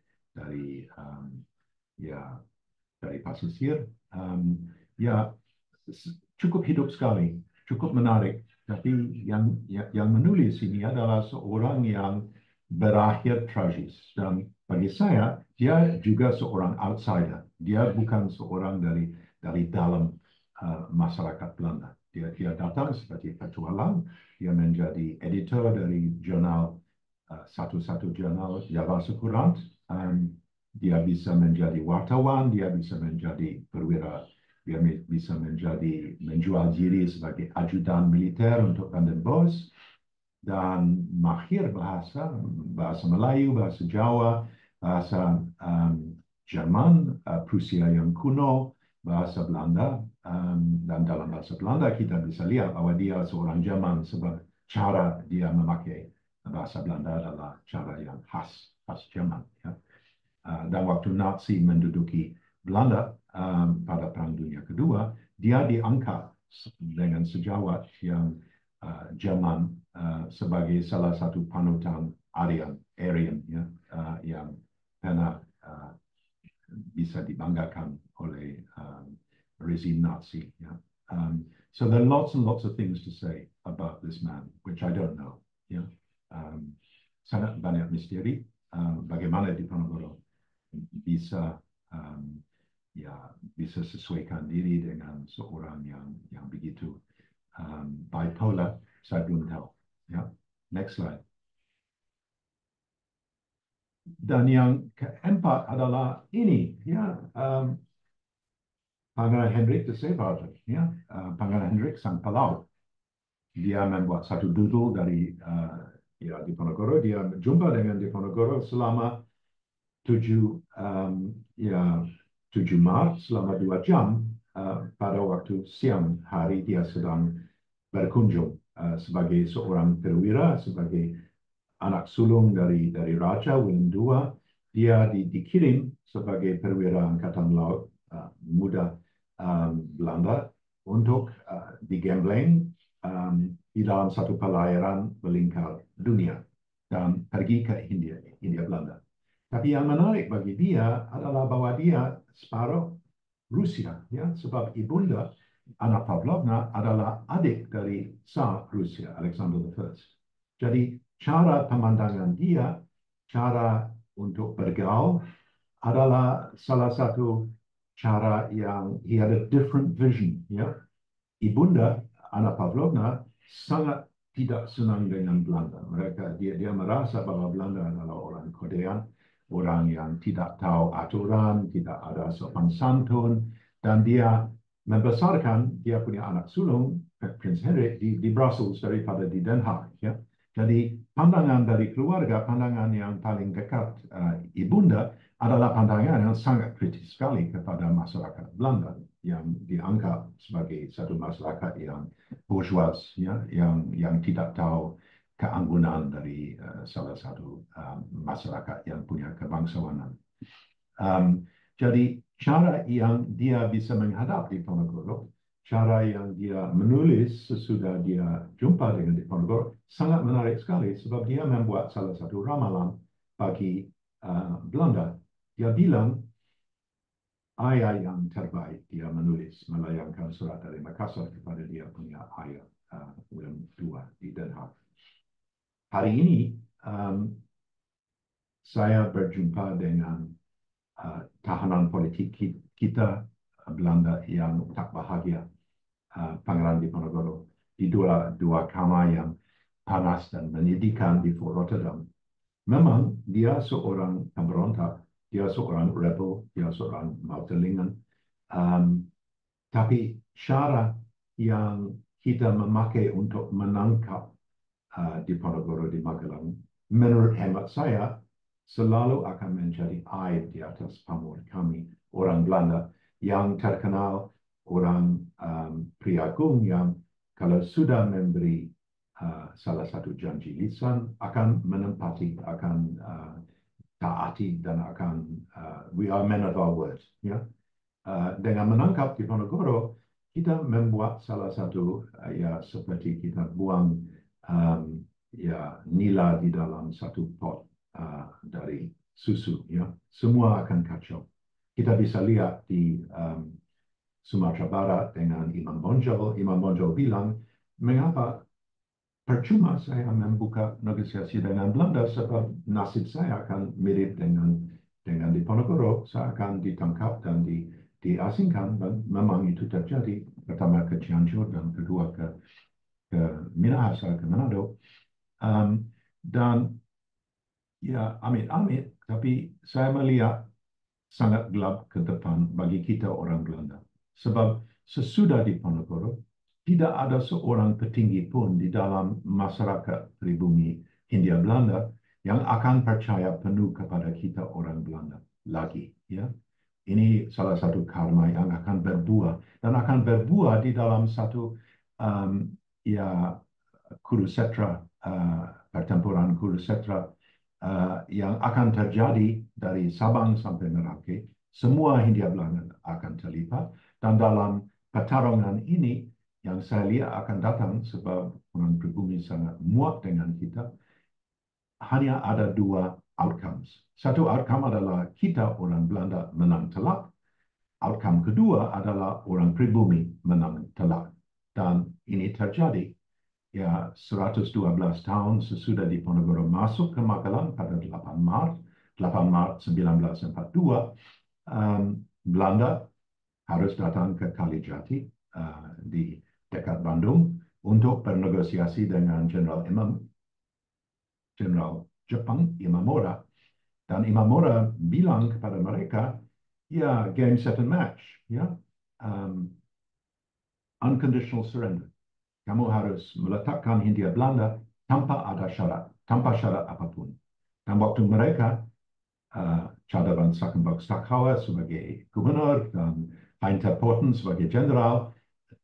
Speaker 3: ya dari pasisir. Ya cukup hidup sekali, cukup menarik. Tapi yang menulis ini adalah seorang yang berakhir tragis. Dan bagi saya, dia juga seorang outsider. Dia bukan seorang dari dalam masyarakat Belanda. Dia datang sebagai petualang. Dia menjadi editor dari jurnal satu-satu jurnal Java Sekurant. Dia bisa menjadi wartawan. Dia bisa menjadi perwira. Dia bisa menjual diri sebagai ajudan militer untuk Van den Bosch dan mahir bahasa Melayu, bahasa Jawa, bahasa Jerman, Prusia yang kuno, bahasa Belanda, dan dalam bahasa Belanda kita bisa lihat bahwa dia seorang Jerman sebab cara dia memakai bahasa Belanda adalah cara yang khas Jerman. Ya. Dan waktu Nazi menduduki Belanda pada Perang Dunia Kedua, dia diangkat dengan sejawat yang Jerman sebagai salah satu panutan Aryan ya, yang pernah bisa dibanggakan oleh rezim Nazi. Ya. So there are lots and lots of things to say about this man, which I don't know. Ya. Sangat banyak misteri bagaimana Diponegoro bisa bisa sesuaikan diri dengan seorang yang begitu bipolar, saya belum tahu. Ya. Next slide. Dan yang keempat adalah ini, ya, Pangeran Hendrik de Seewaarden, ya, Pangeran Hendrik sang pelaut. Dia membuat satu doodle dari ya Diponegoro. Dia berjumpa dengan Diponegoro selama 7 Maret selama 2 jam pada waktu siang hari dia sedang berkunjung sebagai seorang perwira, sebagai anak sulung dari Raja Willem II. Dia dikirim sebagai perwira Angkatan Laut muda Belanda untuk digembleng di dalam satu pelayaran melingkar dunia dan pergi ke Hindia Belanda. Tapi yang menarik bagi dia adalah bahwa dia separuh Rusia, ya, sebab ibunda Anna Pavlovna adalah adik dari Tsar Rusia, Alexander I. Jadi cara pemandangan dia, cara untuk bergaul adalah salah satu cara yang he had a different vision. Ya, ibunda Anna Pavlovna sangat tidak senang dengan Belanda. Dia merasa bahwa Belanda adalah orang kodean, orang yang tidak tahu aturan, tidak ada sopan santun, dan dia membesarkan dia punya anak sulung Prince Henry di Brussels daripada di Den Haag. Ya. Jadi pandangan dari keluarga, pandangan yang paling dekat ibunda adalah pandangan yang sangat kritis sekali kepada masyarakat Belanda yang dianggap sebagai satu masyarakat yang bourgeois, ya, yang tidak tahu keanggunan dari salah satu masyarakat yang punya kebangsawanan. Jadi cara yang dia bisa menghadap Diponegoro, cara yang dia menulis sesudah dia jumpa dengan Diponegoro sangat menarik sekali sebab dia membuat salah satu ramalan bagi Belanda. Dia bilang ayah yang terbaik dia menulis melayangkan surat dari Makassar kepada dia punya ayah Willem II di Den Haag. Hari ini saya berjumpa dengan tahanan politik kita Belanda yang tak bahagia, Pangeran Diponegoro, di dua kamar yang panas dan menyedihkan di Fort Rotterdam. Memang dia seorang pemberontak, dia seorang rebel, dia seorang Mautelingan, tapi cara yang kita memakai untuk menangkap Diponegoro di Magelang, menurut hemat saya, selalu akan menjadi aib di atas pamor kami, orang Belanda yang terkenal, orang Priagung yang kalau sudah memberi salah satu janji lisan akan menempati, akan taati dan akan we are men of our words. Ya. Dengan menangkap Diponegoro, kita membuat salah satu ya seperti kita buang ya nila di dalam satu pot dari susu. Ya, semua akan kacau. Kita bisa lihat di Sumatera Barat dengan Imam Bonjol. Imam Bonjol bilang, mengapa percuma saya membuka negosiasi dengan Belanda sebab nasib saya akan mirip dengan Diponegoro. Saya akan ditangkap dan diasingkan, dan memang itu terjadi. Pertama ke Cianjur dan kedua ke Minahasa, ke Manado. Dan ya amit-amit, tapi saya melihat sangat gelap ke depan bagi kita orang Belanda. Sebab sesudah Diponegoro, tidak ada seorang petinggi pun di dalam masyarakat pribumi Hindia Belanda yang akan percaya penuh kepada kita orang Belanda lagi. Ya. Ini salah satu karma yang akan berbuah dan akan berbuah di dalam satu ya Kurukshetra, pertempuran Kurukshetra yang akan terjadi dari Sabang sampai Merauke. Semua Hindia Belanda akan terlibat, dan dalam pertarungan ini yang saya lihat akan datang sebab orang pribumi sangat muak dengan kita, hanya ada dua outcomes. Satu outcome adalah kita orang Belanda menang telak. Outcome kedua adalah orang pribumi menang telak. Dan ini terjadi ya 112 tahun sesudah Diponegoro masuk ke Magelang pada 8 Maret 1942, Belanda harus datang ke Kalijati di dekat Bandung untuk bernegosiasi dengan Jenderal Jepang Imamura. Dan Imamura bilang kepada mereka, ya game set and match, ya unconditional surrender. Kamu harus meletakkan Hindia Belanda tanpa ada syarat, tanpa syarat apapun. Dan waktu mereka Cadovan Stackenburg-Stachauer sebagai gubernur dan Heinter Porten sebagai jenderal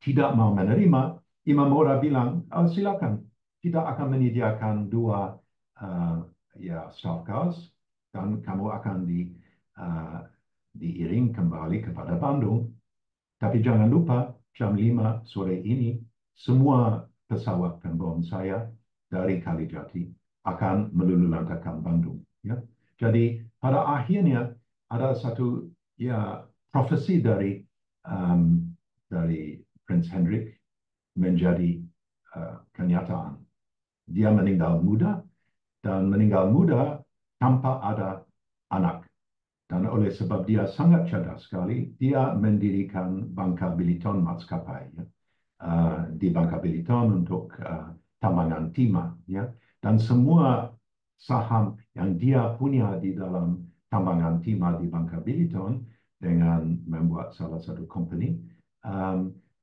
Speaker 3: tidak mau menerima, Imamura bilang, silakan, kita akan menyediakan dua ya staff cars dan kamu akan diiring kembali kepada Bandung. Tapi jangan lupa, jam 5 sore ini, semua pesawat pembom saya dari Kalijati akan meluluhlantakkan Bandung. Ya. Jadi pada akhirnya ada satu ya profesi dari Prince Hendrik menjadi kenyataan. dia meninggal muda dan meninggal muda tanpa ada anak. Dan oleh sebab dia sangat cerdas sekali, dia mendirikan Bangka Belitung Maskapai, ya. Di Bangka Belitung untuk tambangan timah, ya. Dan semua saham yang dia punya di dalam tambangan timah di Bangka Belitung dengan membuat salah satu company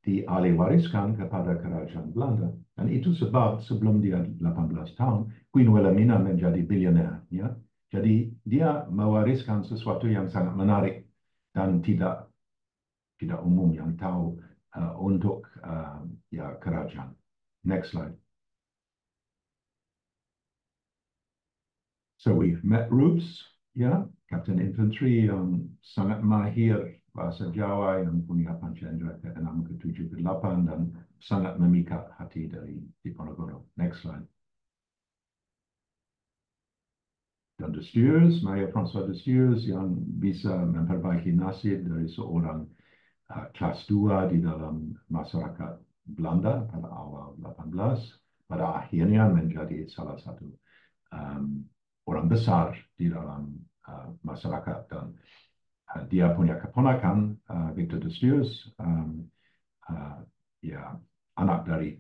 Speaker 3: dialih wariskan kepada kerajaan Belanda. Dan itu sebab sebelum dia 18 tahun, Queen Wilhelmina menjadi bilioner, ya. Jadi dia mewariskan sesuatu yang sangat menarik dan tidak umum yang tahu untuk ya kerajaan. Next slide. So we've met Rubes, ya, Captain Infantry yang sangat mahir bahasa Jawa yang punya pancendera ke-6, ke-7, ke-8 dan sangat memikat hati dari Diponegoro. Next slide. Dan De Stuurs, Maria Francois De Stuurs yang bisa memperbaiki nasib dari seorang kelas 2 di dalam masyarakat Belanda pada awal 18, pada akhirnya menjadi salah satu orang besar di dalam masyarakat. Dan dia punya keponakan, Victor De Stuurs, ya, anak dari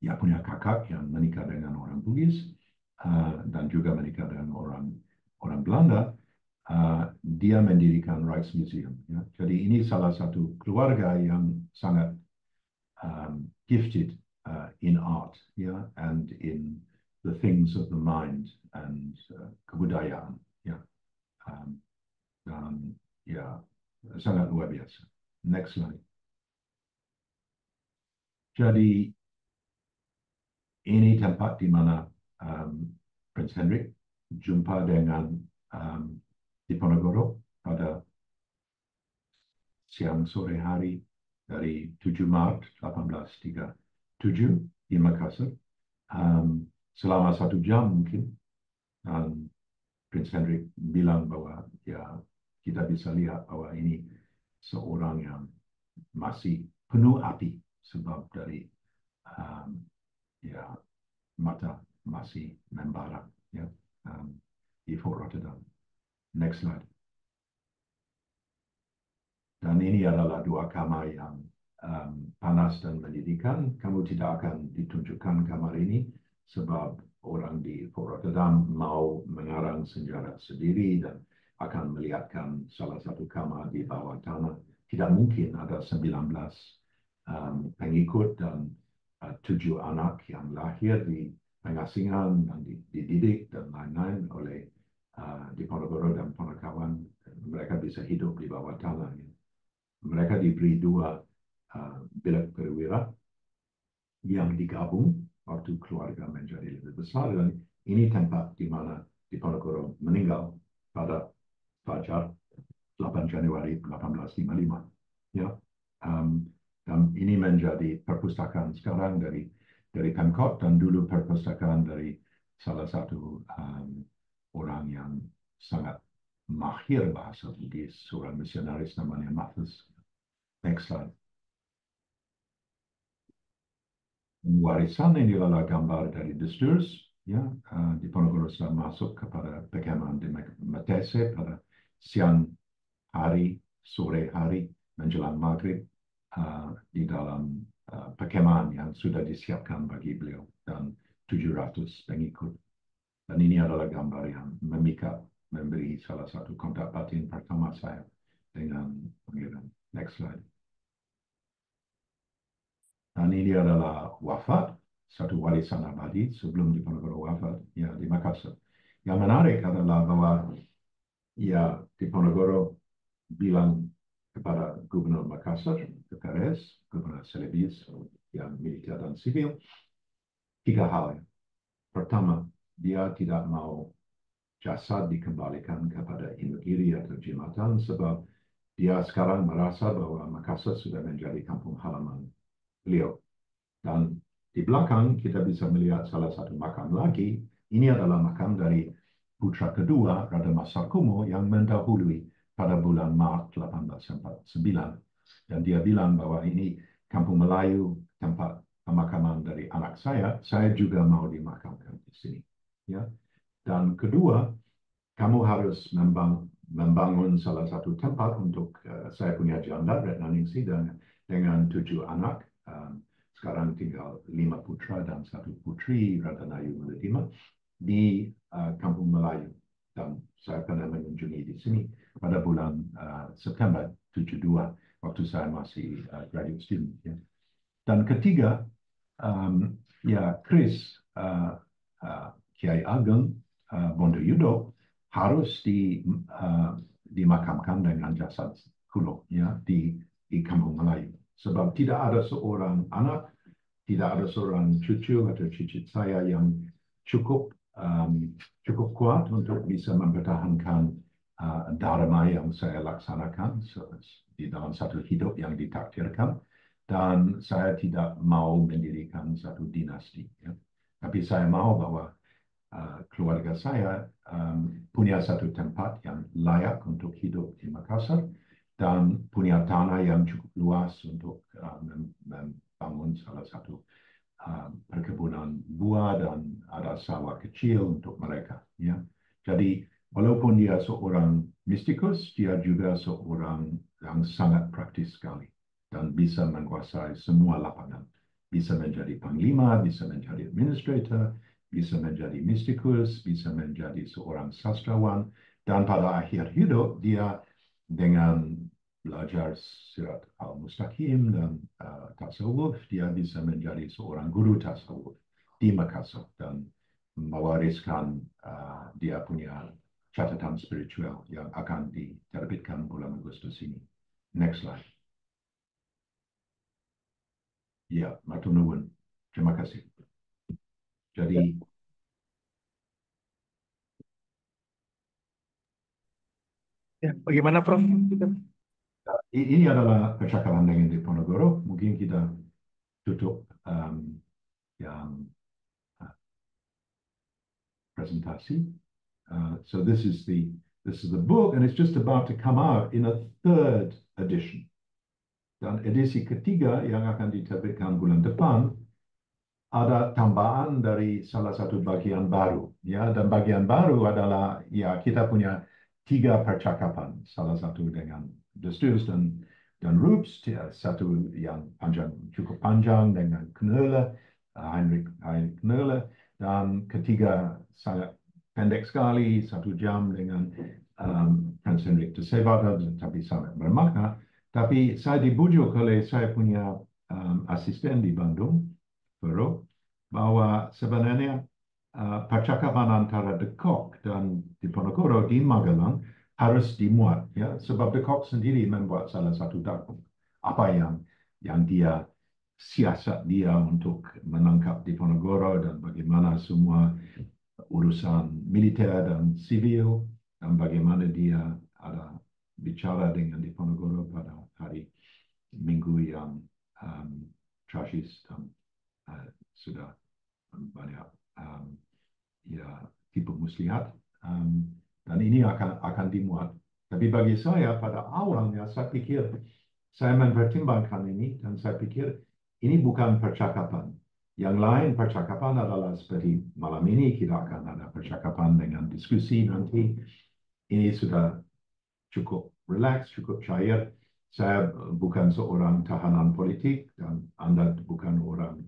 Speaker 3: dia punya kakak yang menikah dengan orang Bugis dan juga menikah dengan orang Belanda. Dia mendirikan Rijksmuseum. Ya. Jadi ini salah satu keluarga yang sangat gifted in art, ya, and in the things of the mind and kebudayaan. Ya. Dan ya sangat luar biasa. Next slide. Jadi ini tempat di mana Prince Henry jumpa dengan Diponegoro pada siang sore hari dari 7 Maret 1837 di Makassar. Selama 1 jam mungkin, Prince Henry bilang bahwa ya kita bisa lihat bahwa ini seorang yang masih penuh api sebab dari ya mata masih membara, ya, di Fort Rotterdam. Next slide. Dan ini adalah 2 kamar yang panas dan mendidihkan. Kamu tidak akan ditunjukkan kamar ini sebab orang di Fort Rotterdam mau mengarang sejarah sendiri dan akan melihatkan salah satu kamar di bawah tanah. Tidak mungkin ada 19 pengikut dan 7 anak yang lahir di pengasingan dan dididik dan lain-lain oleh Diponegoro dan kawan-kawan. Mereka bisa hidup di bawah tanah. Mereka diberi 2 bilik perwira yang digabung waktu keluarga menjadi lebih besar, dan ini tempat di mana Diponegoro meninggal pada fajar 8 Januari 1855. Ya. Dan ini menjadi perpustakaan sekarang dari Pemkot dan dulu perpustakaan dari salah satu orang yang sangat mahir bahasa Bugis, seorang misionaris namanya Mathus. Next slide. Warisan ini adalah gambar dari De Stuurs, ya, Diponegoro sudah masuk kepada perkemahan di Matese pada siang hari, sore hari, menjelang maghrib di dalam perkemahan yang sudah disiapkan bagi beliau dan 700 pengikut. Dan ini adalah gambar yang memikat, memberi salah satu kontak batin pertama saya dengan pangeran. Next slide. Dan ini adalah wafat, satu warisan abadi sebelum Diponegoro wafat, ya, di Makassar. Yang menarik adalah bahwa ya Diponegoro bilang kepada Gubernur Makassar, Perez, Gubernur Celebes, yang militer dan sivil, 3 hal. Pertama, dia tidak mau jasad dikembalikan kepada Imogiri atau Jimatan sebab dia sekarang merasa bahwa Makassar sudah menjadi kampung halaman beliau. Dan di belakang kita bisa melihat salah satu makam lagi. Ini adalah makam dari putra kedua, Raden Masar Kumo, yang mendahului pada bulan Maret 1849. Dan dia bilang bahwa ini kampung Melayu, tempat pemakaman dari anak saya juga mau dimakamkan di sini. Ya. Dan kedua, kamu harus membangun salah satu tempat untuk saya punya janda Retnaningsih dengan 7 anak. Sekarang tinggal 5 putra dan 1 putri Ratanayu Muladima di Kampung Melayu. Dan saya pernah mengunjungi di sini pada bulan September 72 waktu saya masih graduate student. Ya. Dan ketiga, ya Chris Kiai Ageng Bondoyudo harus dimakamkan dengan jasad kuno ya di Kampung Melayu. Sebab tidak ada seorang anak, tidak ada seorang cucu atau cicit saya yang cukup kuat untuk bisa mempertahankan dharma yang saya laksanakan di dalam satu hidup yang ditakdirkan. Dan saya tidak mau mendirikan satu dinasti. Ya. Tapi saya mau bahwa keluarga saya punya satu tempat yang layak untuk hidup di Makassar dan punya tanah yang cukup luas untuk membangun salah satu perkebunan buah dan ada sawah kecil untuk mereka. Ya. Jadi walaupun dia seorang mistikus, dia juga seorang yang sangat praktis sekali dan bisa menguasai semua lapangan. Bisa menjadi panglima, bisa menjadi administrator, bisa menjadi mistikus, bisa menjadi seorang sastrawan, dan pada akhir hidup dia dengan belajar Sirat Al-Mustaqim dan tasawuf, dia bisa menjadi seorang guru tasawuf di Makassar dan mewariskan dia punya catatan spiritual yang akan diterbitkan bulan Agustus ini. Next slide. Ya, matur nuwun. Terima kasih. Jadi,
Speaker 1: Ya, bagaimana Prof?
Speaker 3: ini adalah percakapan dengan Diponegoro. Mungkin kita tutup yang presentasi. So this is the book, and it's just about to come out in a 3rd edition. Dan edisi ketiga yang akan diterbitkan bulan depan ada tambahan dari salah satu bagian baru, ya. Dan bagian baru adalah ya kita punya 3 percakapan, salah satu dengan Desturs dan Rups, satu yang cukup panjang dengan Knolle, Heinrich Knolle, dan ketiga sangat pendek sekali 1 jam dengan Hans Henrik de Sevada, tapi sangat bermakna. Tapi saya dibujuk oleh saya punya asisten di Bandung, Fero, bahwa sebenarnya percakapan antara De Kock dan Diponegoro di Magelang harus dimuat, ya, sebab De Kock sendiri membuat salah satu daging. Apa yang dia siasat dia untuk menangkap Diponegoro dan bagaimana semua urusan militer dan sivil dan bagaimana dia ada bicara dengan Diponegoro pada hari Minggu yang tragis dan sudah banyak ya tipu muslihat dan ini akan dimuat. Tapi bagi saya pada awalnya saya pikir saya mempertimbangkan ini dan saya pikir ini bukan percakapan. Yang lain percakapan adalah seperti malam ini kita akan ada percakapan dengan diskusi nanti. Ini sudah cukup relax, cukup cair. Saya bukan seorang tahanan politik dan Anda bukan orang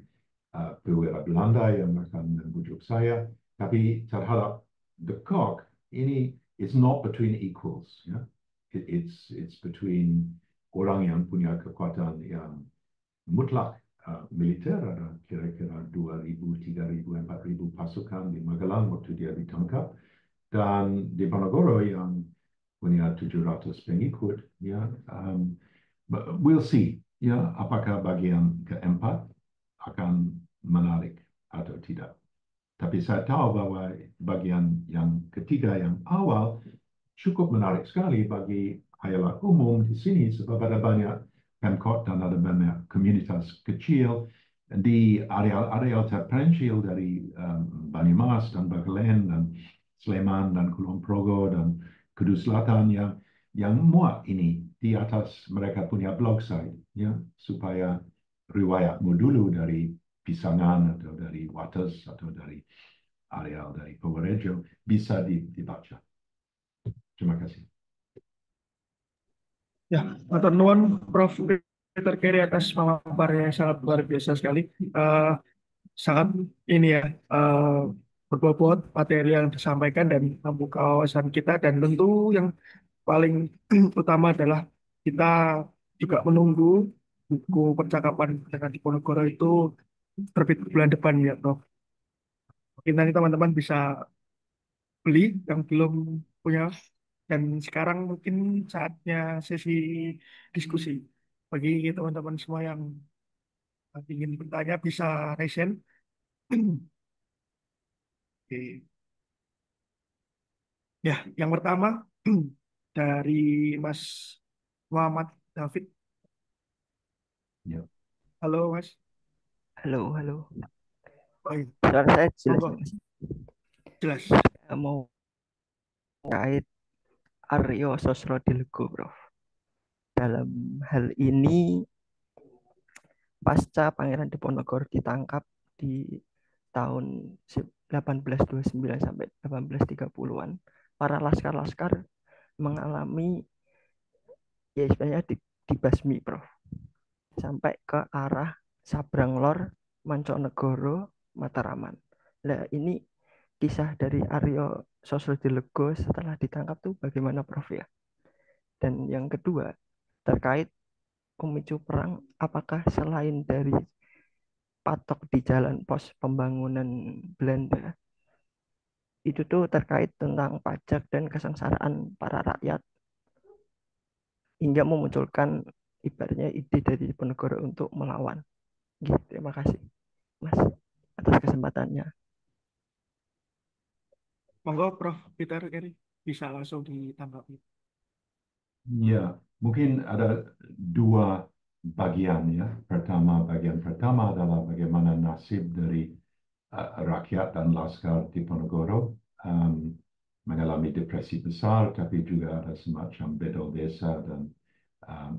Speaker 3: perwira Belanda yang akan membujuk saya. Tapi terhadap De Kock, ini it's not between equals. Ya. It's between orang yang punya kekuatan yang mutlak militer, ada kira-kira 2,000, 3,000, 4,000 pasukan di Magelang waktu dia ditangkap, dan Diponegoro yang punya 700 pengikut. Ya, we'll see. Ya, apakah bagian keempat akan menarik atau tidak. Tapi saya tahu bahwa bagian yang ketiga yang awal cukup menarik sekali bagi khayal umum di sini sebab ada banyak Pemkot dan ada banyak komunitas kecil di areal terpencil dari Banyumas dan Bagelen dan Sleman dan Kulon Progo dan Kudus Selatan yang muat ini di atas mereka punya blog site, ya, supaya riwayatmu dulu dari Pisangan atau dari Wates atau dari areal dari Purworejo bisa dibaca. Terima kasih.
Speaker 1: Ya, matur nuwun Prof. Peter Carey atas pemaparannya yang sangat luar biasa sekali. Eh, Sangat ini ya, berbobot materi yang disampaikan dan membuka wawasan kita, dan tentu yang paling utama adalah kita juga menunggu buku percakapan dengan Diponegoro itu terbit bulan depan ya, Prof. Mungkin nanti teman-teman bisa beli yang belum punya. Dan sekarang mungkin saatnya sesi diskusi. Bagi teman-teman semua yang ingin bertanya bisa raise hand. Oke. Ya, yang pertama dari Mas Muhammad David.
Speaker 3: Ya.
Speaker 1: Halo Mas.
Speaker 4: Halo, halo.
Speaker 1: Baik,
Speaker 4: Suara saya jelas
Speaker 1: monggo.
Speaker 4: nih, Mas.
Speaker 1: Jelas.
Speaker 4: Saya mau kait Aryo Sosrodilego, Prof. Dalam hal ini, pasca Pangeran Diponegoro ditangkap di tahun 1829 sampai 1830-an, para laskar-laskar mengalami ya sebenarnya dibasmi, Prof. Sampai ke arah Sabrang Lor, Manconegoro, Mataraman. Nah, ini kisah dari Aryo Sosrodilego setelah ditangkap tuh bagaimana, Prof ya? Dan yang kedua, terkait pemicu perang, apakah selain dari patok di jalan pos pembangunan Belanda, itu tuh terkait tentang pajak dan kesengsaraan para rakyat hingga memunculkan ibaratnya ide dari Diponegoro untuk melawan. Gitu, terima kasih, Mas, atas kesempatannya.
Speaker 1: Monggo Prof. Peter Carey bisa langsung ditanggapi.
Speaker 3: Ya, mungkin ada dua bagian ya. Bagian pertama adalah bagaimana nasib dari rakyat dan laskar Diponegoro mengalami depresi besar, tapi juga ada semacam bedol desa dan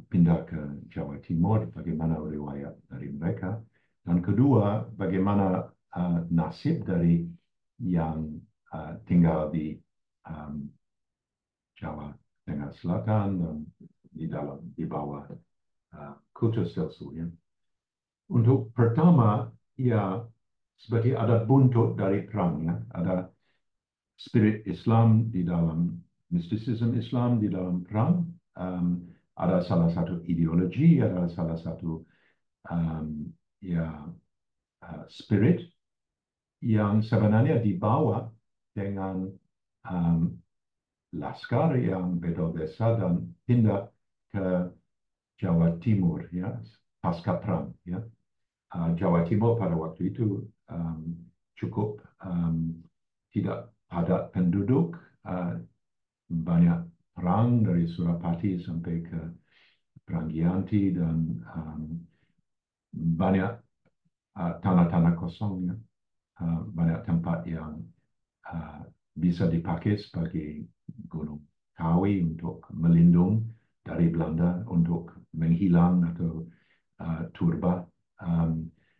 Speaker 3: pindah ke Jawa Timur, bagaimana riwayat dari mereka. Dan kedua, bagaimana nasib dari yang tinggal di Jawa Tengah Selatan dan di bawah kultur Selsu. Ya. Untuk pertama, ya seperti ada buntut dari perang, ya. Ada spirit Islam di dalam mysticism Islam di dalam perang. Ada salah satu ideologi, ada salah satu spirit yang sebenarnya dibawa dengan laskar yang bedol desa dan pindah ke Jawa Timur, ya, pasca perang, ya. Jawa Timur pada waktu itu cukup tidak padat penduduk, banyak perang dari Surapati sampai ke Pranggianti dan banyak tanah-tanah kosong, ya. Banyak tempat yang bisa dipakai sebagai gunung kawi untuk melindung dari Belanda, untuk menghilang atau turba.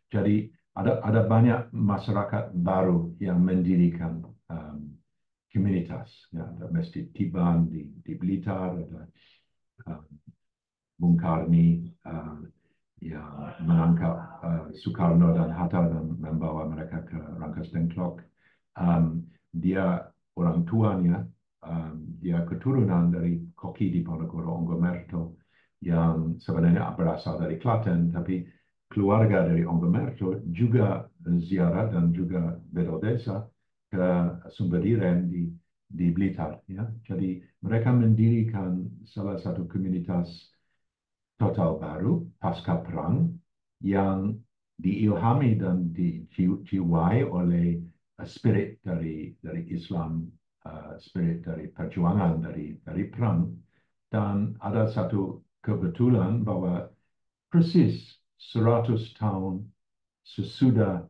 Speaker 3: Jadi ada banyak masyarakat baru yang mendirikan komunitas. Ya, ada Masjid Tiban di Blitar, ada Bung Karni yang menangkap Soekarno dan Hatta dan membawa mereka ke Rangkas Dengklok. Dia orang tuanya, dia keturunan dari Koki Diponegoro Onggomerto yang sebenarnya berasal dari Klaten, tapi keluarga dari Onggomerto juga ziarah dan juga bedol desa ke Sumbediren di Blitar. Ya. Jadi mereka mendirikan salah satu komunitas total baru pasca perang yang diilhami dan dijiwai oleh spirit dari Islam, spirit dari perjuangan dari perang. Dan ada satu kebetulan bahwa persis 100 tahun sesudah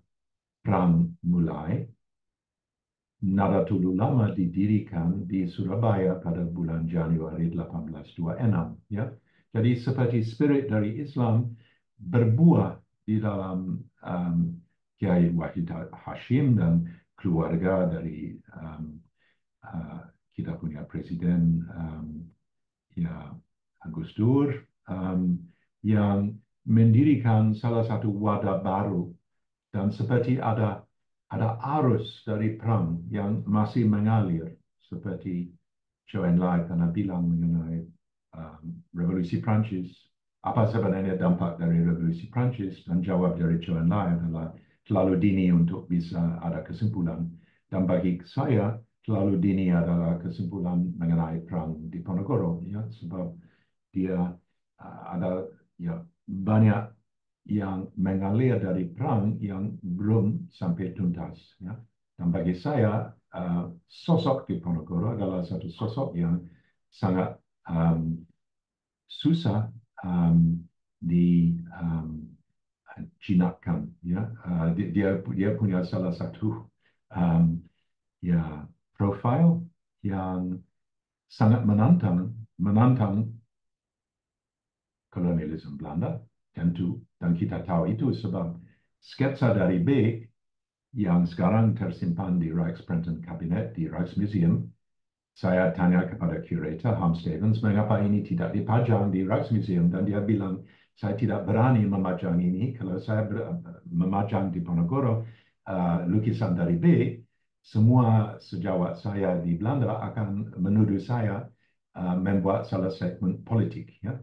Speaker 3: perang mulai, Nadatul Ulama didirikan di Surabaya pada bulan Januari 1826. Ya. Jadi seperti spirit dari Islam berbuah di dalam Kiai Wahid Hashim dan keluarga dari kita punya presiden ya Gus Dur yang mendirikan salah satu wadah baru dan seperti ada arus dari perang yang masih mengalir seperti Zhou Enlai pernah bilang mengenai revolusi Prancis. Apa sebenarnya dampak dari revolusi Prancis? Dan jawab dari Zhou Enlai adalah terlalu dini untuk bisa ada kesimpulan. Dan bagi saya terlalu dini adalah kesimpulan mengenai perang di Ponorogo, ya, sebab dia ada ya banyak yang mengalir dari perang yang belum sampai tuntas. Ya. Dan bagi saya, sosok di Ponorogo adalah satu sosok yang sangat susah dijinakkan. Ya. Dia punya salah satu ya profil yang sangat menantang kolonialisme Belanda tentu, dan kita tahu itu sebab sketsa dari B yang sekarang tersimpan di Rijksprenten Kabinet di Rijksmuseum. Saya tanya kepada curator Ham Stevens mengapa ini tidak dipajang di Rijksmuseum, dan dia bilang saya tidak berani memajang ini. Kalau saya memajang di Ponorogo lukisan dari B, semua sejawat saya di Belanda akan menuduh saya membuat salah statement politik. Ya.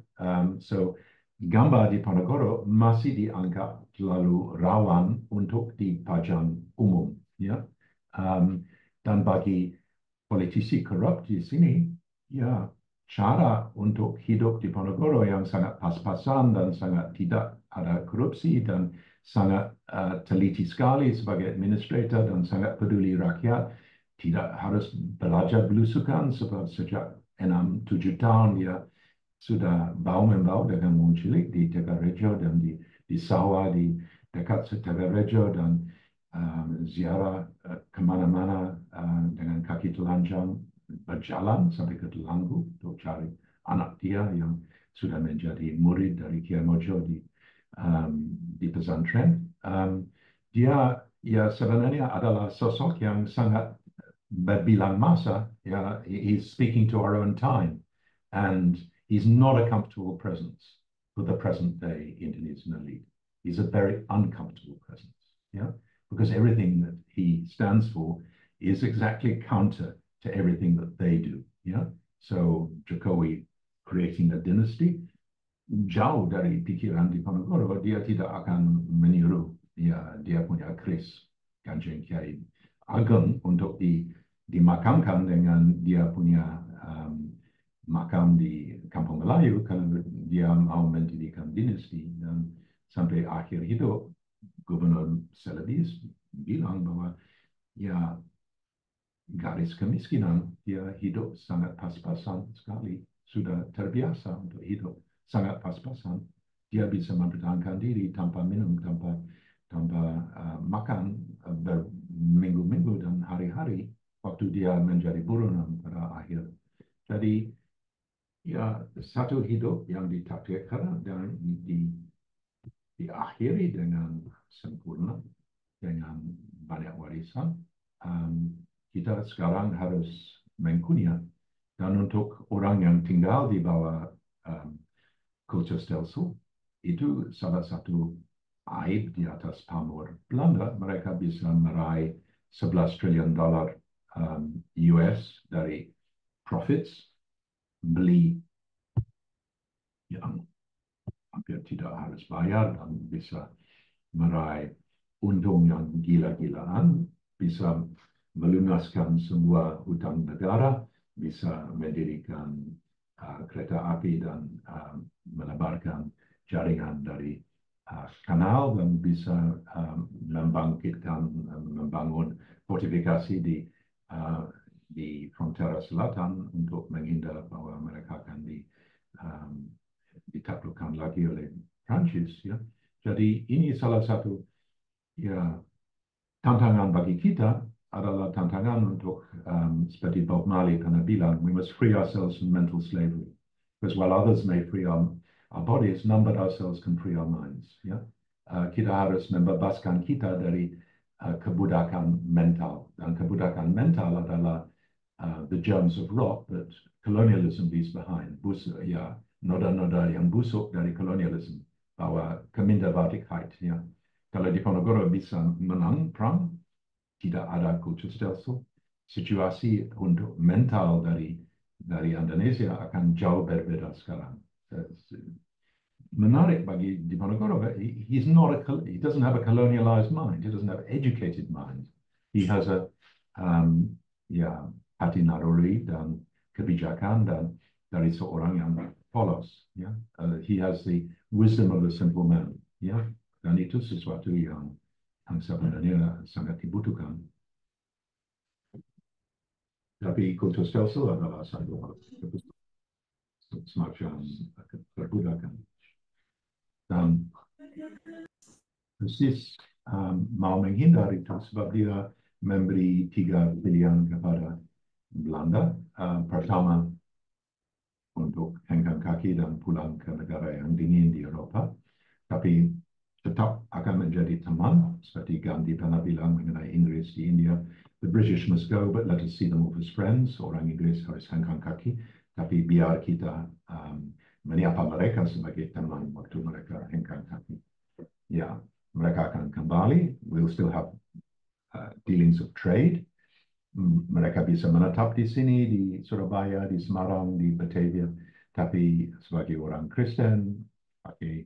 Speaker 3: So gambar di Ponorogo masih dianggap terlalu rawan untuk dipajang umum. Ya. Dan bagi politisi korup di sini, ya cara untuk hidup di Ponorogo yang sangat pas-pasan dan sangat tidak ada korupsi dan sangat teliti sekali sebagai administrator dan sangat peduli rakyat, tidak harus belajar belusukan sebab sejak 6-7 tahun dia sudah bau-membau dengan Muncilik di Tegarejo dan di sawah di dekat Tegarejo dan ziarah kemana-mana dengan kaki telanjang berjalan sampai ke Delanggu untuk cari anak dia yang sudah menjadi murid dari Kiai Mojo di pesantren. Dia ya sebenarnya adalah sosok yang sangat berbilang masa. Ya, he's speaking to our own time, and he's not a comfortable presence for the present day Indonesian elite. He's a very uncomfortable presence. Yeah. Because everything that he stands for is exactly counter to everything that they do. Yeah. So Jokowi creating a dynasty, jauh dari pikiran di Ponorogo, dia tidak akan meniru ya dia punya keris Kanjeng Kiai Ageng untuk dimakamkan dengan dia punya makam di Kampung Melayu karena dia mau mendirikan dinasti, dan sampai akhir hidup Gubernur Celebes bilang bahwa ya garis kemiskinan dia hidup sangat pas-pasan sekali, sudah terbiasa untuk hidup sangat pas-pasan. Dia bisa mempertahankan diri tanpa minum, tanpa makan berminggu-minggu dan hari-hari waktu dia menjadi buronan pada akhir. Jadi ya satu hidup yang ditakdirkan dan diakhiri dengan sempurna, dengan banyak warisan. Kita sekarang harus mengkunyah, dan untuk orang yang tinggal di bawah kultur stelsel, itu salah satu aib di atas pamor Belanda. Mereka bisa meraih $11 triliun US dari profits, beli yang hampir tidak harus bayar dan bisa meraih untung yang gila-gilaan, bisa melunaskan semua hutang negara, bisa mendirikan kereta api dan menebarkan jaringan dari kanal, dan bisa membangun fortifikasi di frontera selatan untuk menghindar bahwa mereka akan ditaklukkan lagi oleh Prancis. Ya. Jadi ini salah satu ya tantangan bagi kita, adalah tantangan untuk seperti Bob Marley pernah bilang, we must free ourselves from mental slavery, because while others may free our bodies, none but ourselves can free our minds. Yeah? kita harus membebaskan kita dari kebudakan mental. Dan kebudakan mental adalah the germs of rot that colonialism leaves behind. Ya, noda-noda yang busuk dari kolonialisme bahwa Kemindabatikeit. Ya. Kalau Diponegoro bisa menang perang, tidak ada kultur stelsel, situasi untuk mental dari Indonesia akan jauh berbeda sekarang. Menarik bagi Diponegoro, he doesn't have a colonialized mind. He doesn't have educated mind. He has a ya hati naluri dan kebijakan dan dari seorang yang polos. Ya, he has the wisdom of the simple man. Ya, dan itu sesuatu yang sebenarnya sangat dibutuhkan. Tapi kultur stelsel adalah satu hal semacam perbudakan. Dan persis mau menghindar itu sebab dia memberi 3 pilihan kepada Belanda. Pertama, untuk hengkang kaki dan pulang ke negara yang dingin di Eropa. Tapi tetap akan menjadi teman, seperti Gandhi pernah bilang mengenai Inggris di India. The British must go, but let us see them all as friends. Orang Inggris harus hengkang kaki, tapi biar kita menyapa mereka sebagai teman waktu mereka hengkang kaki. Ya, mereka akan kembali. We'll still have dealings of trade. Mereka bisa menetap di sini, di Surabaya, di Semarang, di Batavia. Tapi sebagai orang Kristen, pakai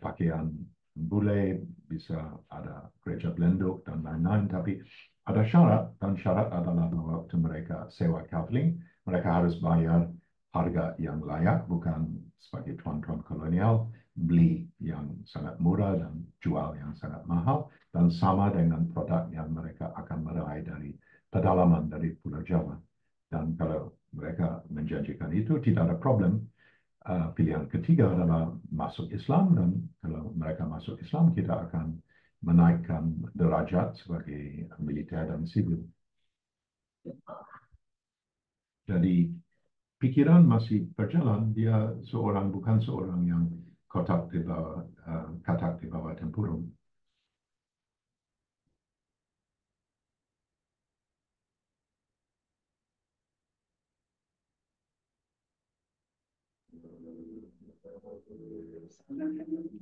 Speaker 3: pakaian bule, bisa ada gereja belenduk dan lain-lain. Tapi ada syarat, dan syarat adalah bahwa waktu mereka sewa kafling, mereka harus bayar harga yang layak, bukan sebagai tuan-tuan kolonial, beli yang sangat murah dan jual yang sangat mahal, dan sama dengan produk yang mereka akan meraih dari pedalaman dari Pulau Jawa. Dan kalau mereka menjanjikan itu, tidak ada problem. Pilihan ketiga adalah masuk Islam, dan kalau mereka masuk Islam, kita akan menaikkan derajat sebagai militer dan sipil. Jadi pikiran masih berjalan. Dia bukan seorang yang katak di bawah tempurung.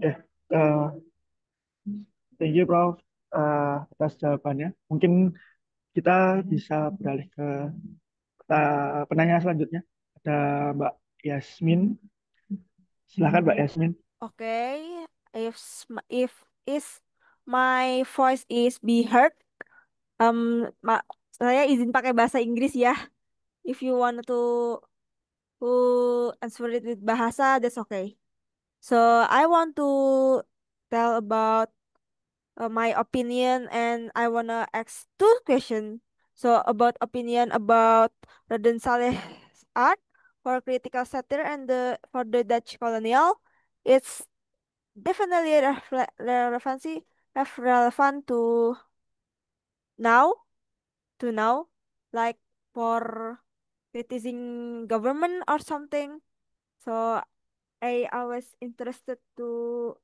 Speaker 1: Eh, uh, thank you, Prof. Atas jawabannya. Mungkin kita bisa beralih ke penanya selanjutnya. Ada Mbak Yasmin. Silakan Mbak Yasmin.
Speaker 5: Okay, if is my voice is be heard, saya izin pakai bahasa Inggris ya. If you want to answer it with bahasa, that's okay. So I want to tell about my opinion, and I wanna ask two questions. So about opinion about Raden Saleh's art for critical satire and for the Dutch colonial, it's definitely relevant now now, like for criticizing government or something. So I was interested to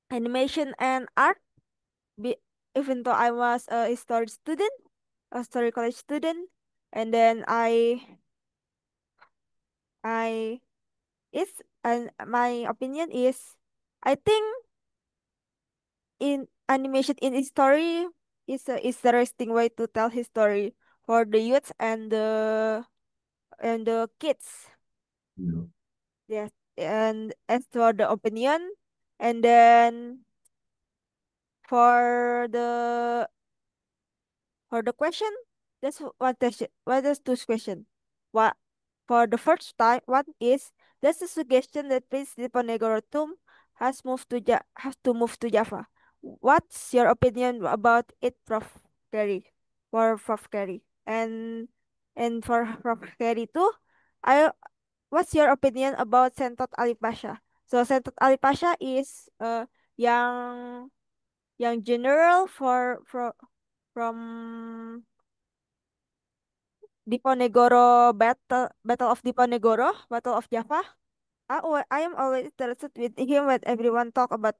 Speaker 5: animation and art, be, even though I was a history student, a story college student, and then I it's and my opinion is, I think in animation in history is the interesting way to tell history for the youth and the kids.
Speaker 3: You
Speaker 5: Yes, and as for the opinion, and then for the question, that's one question. What is two question? What for the first time? What is that's a suggestion that Prince Diponegoro Tomb has to move to Java. What's your opinion about it, Prof. Kerry? For Prof. Kerry and for Prof. Kerry too. I What's your opinion about Sentot Ali Pasha? So Sentot Ali Pasha is young young general from Diponegoro Battle of Diponegoro, Battle of Java. I am always interested with him when everyone talk about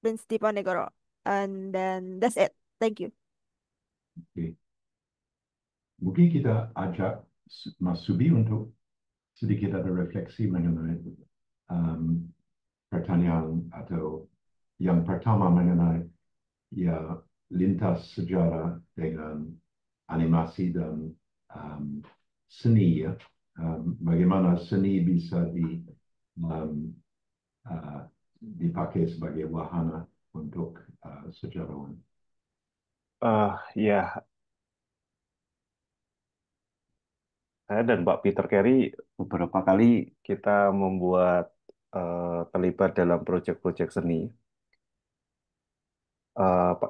Speaker 5: Prince Diponegoro. And then that's it. Thank you.
Speaker 3: Oke. Mungkin kita ajak Mas Subi untuk sedikit ada refleksi mengenai pertanyaan atau yang pertama mengenai ya lintas sejarah dengan animasi dan seni ya. Bagaimana seni bisa dipakai sebagai wahana untuk sejarawan.
Speaker 2: Ya, saya dan Pak Peter Carey beberapa kali kita membuat terlibat dalam proyek-proyek seni.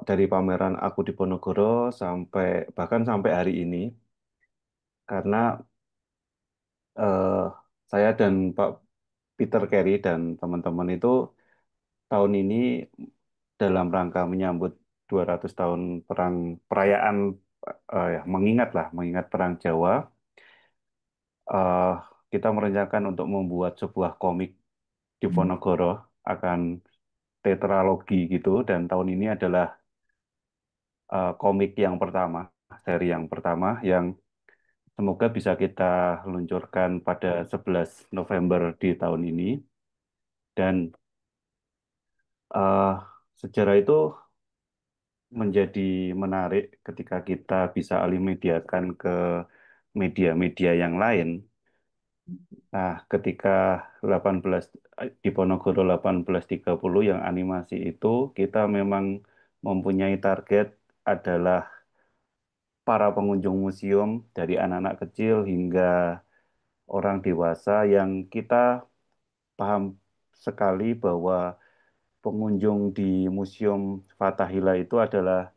Speaker 2: Dari pameran Aku di Ponorogo sampai bahkan sampai hari ini, karena eh, saya dan Pak Peter Carey dan teman-teman itu tahun ini dalam rangka menyambut 200 tahun perayaan ya, mengingat Perang Jawa, eh, kita merencanakan untuk membuat sebuah komik di Ponorogo akan tetralogi gitu, dan tahun ini adalah komik yang pertama, seri yang pertama yang semoga bisa kita luncurkan pada 11 November di tahun ini. Dan eh, sejarah itu menjadi menarik ketika kita bisa alih mediakan ke media-media yang lain. Nah, ketika 18 di Ponorogo 1830 yang animasi itu, kita memang mempunyai target adalah para pengunjung museum dari anak-anak kecil hingga orang dewasa yang kita paham sekali bahwa pengunjung di Museum Fathahillah itu adalah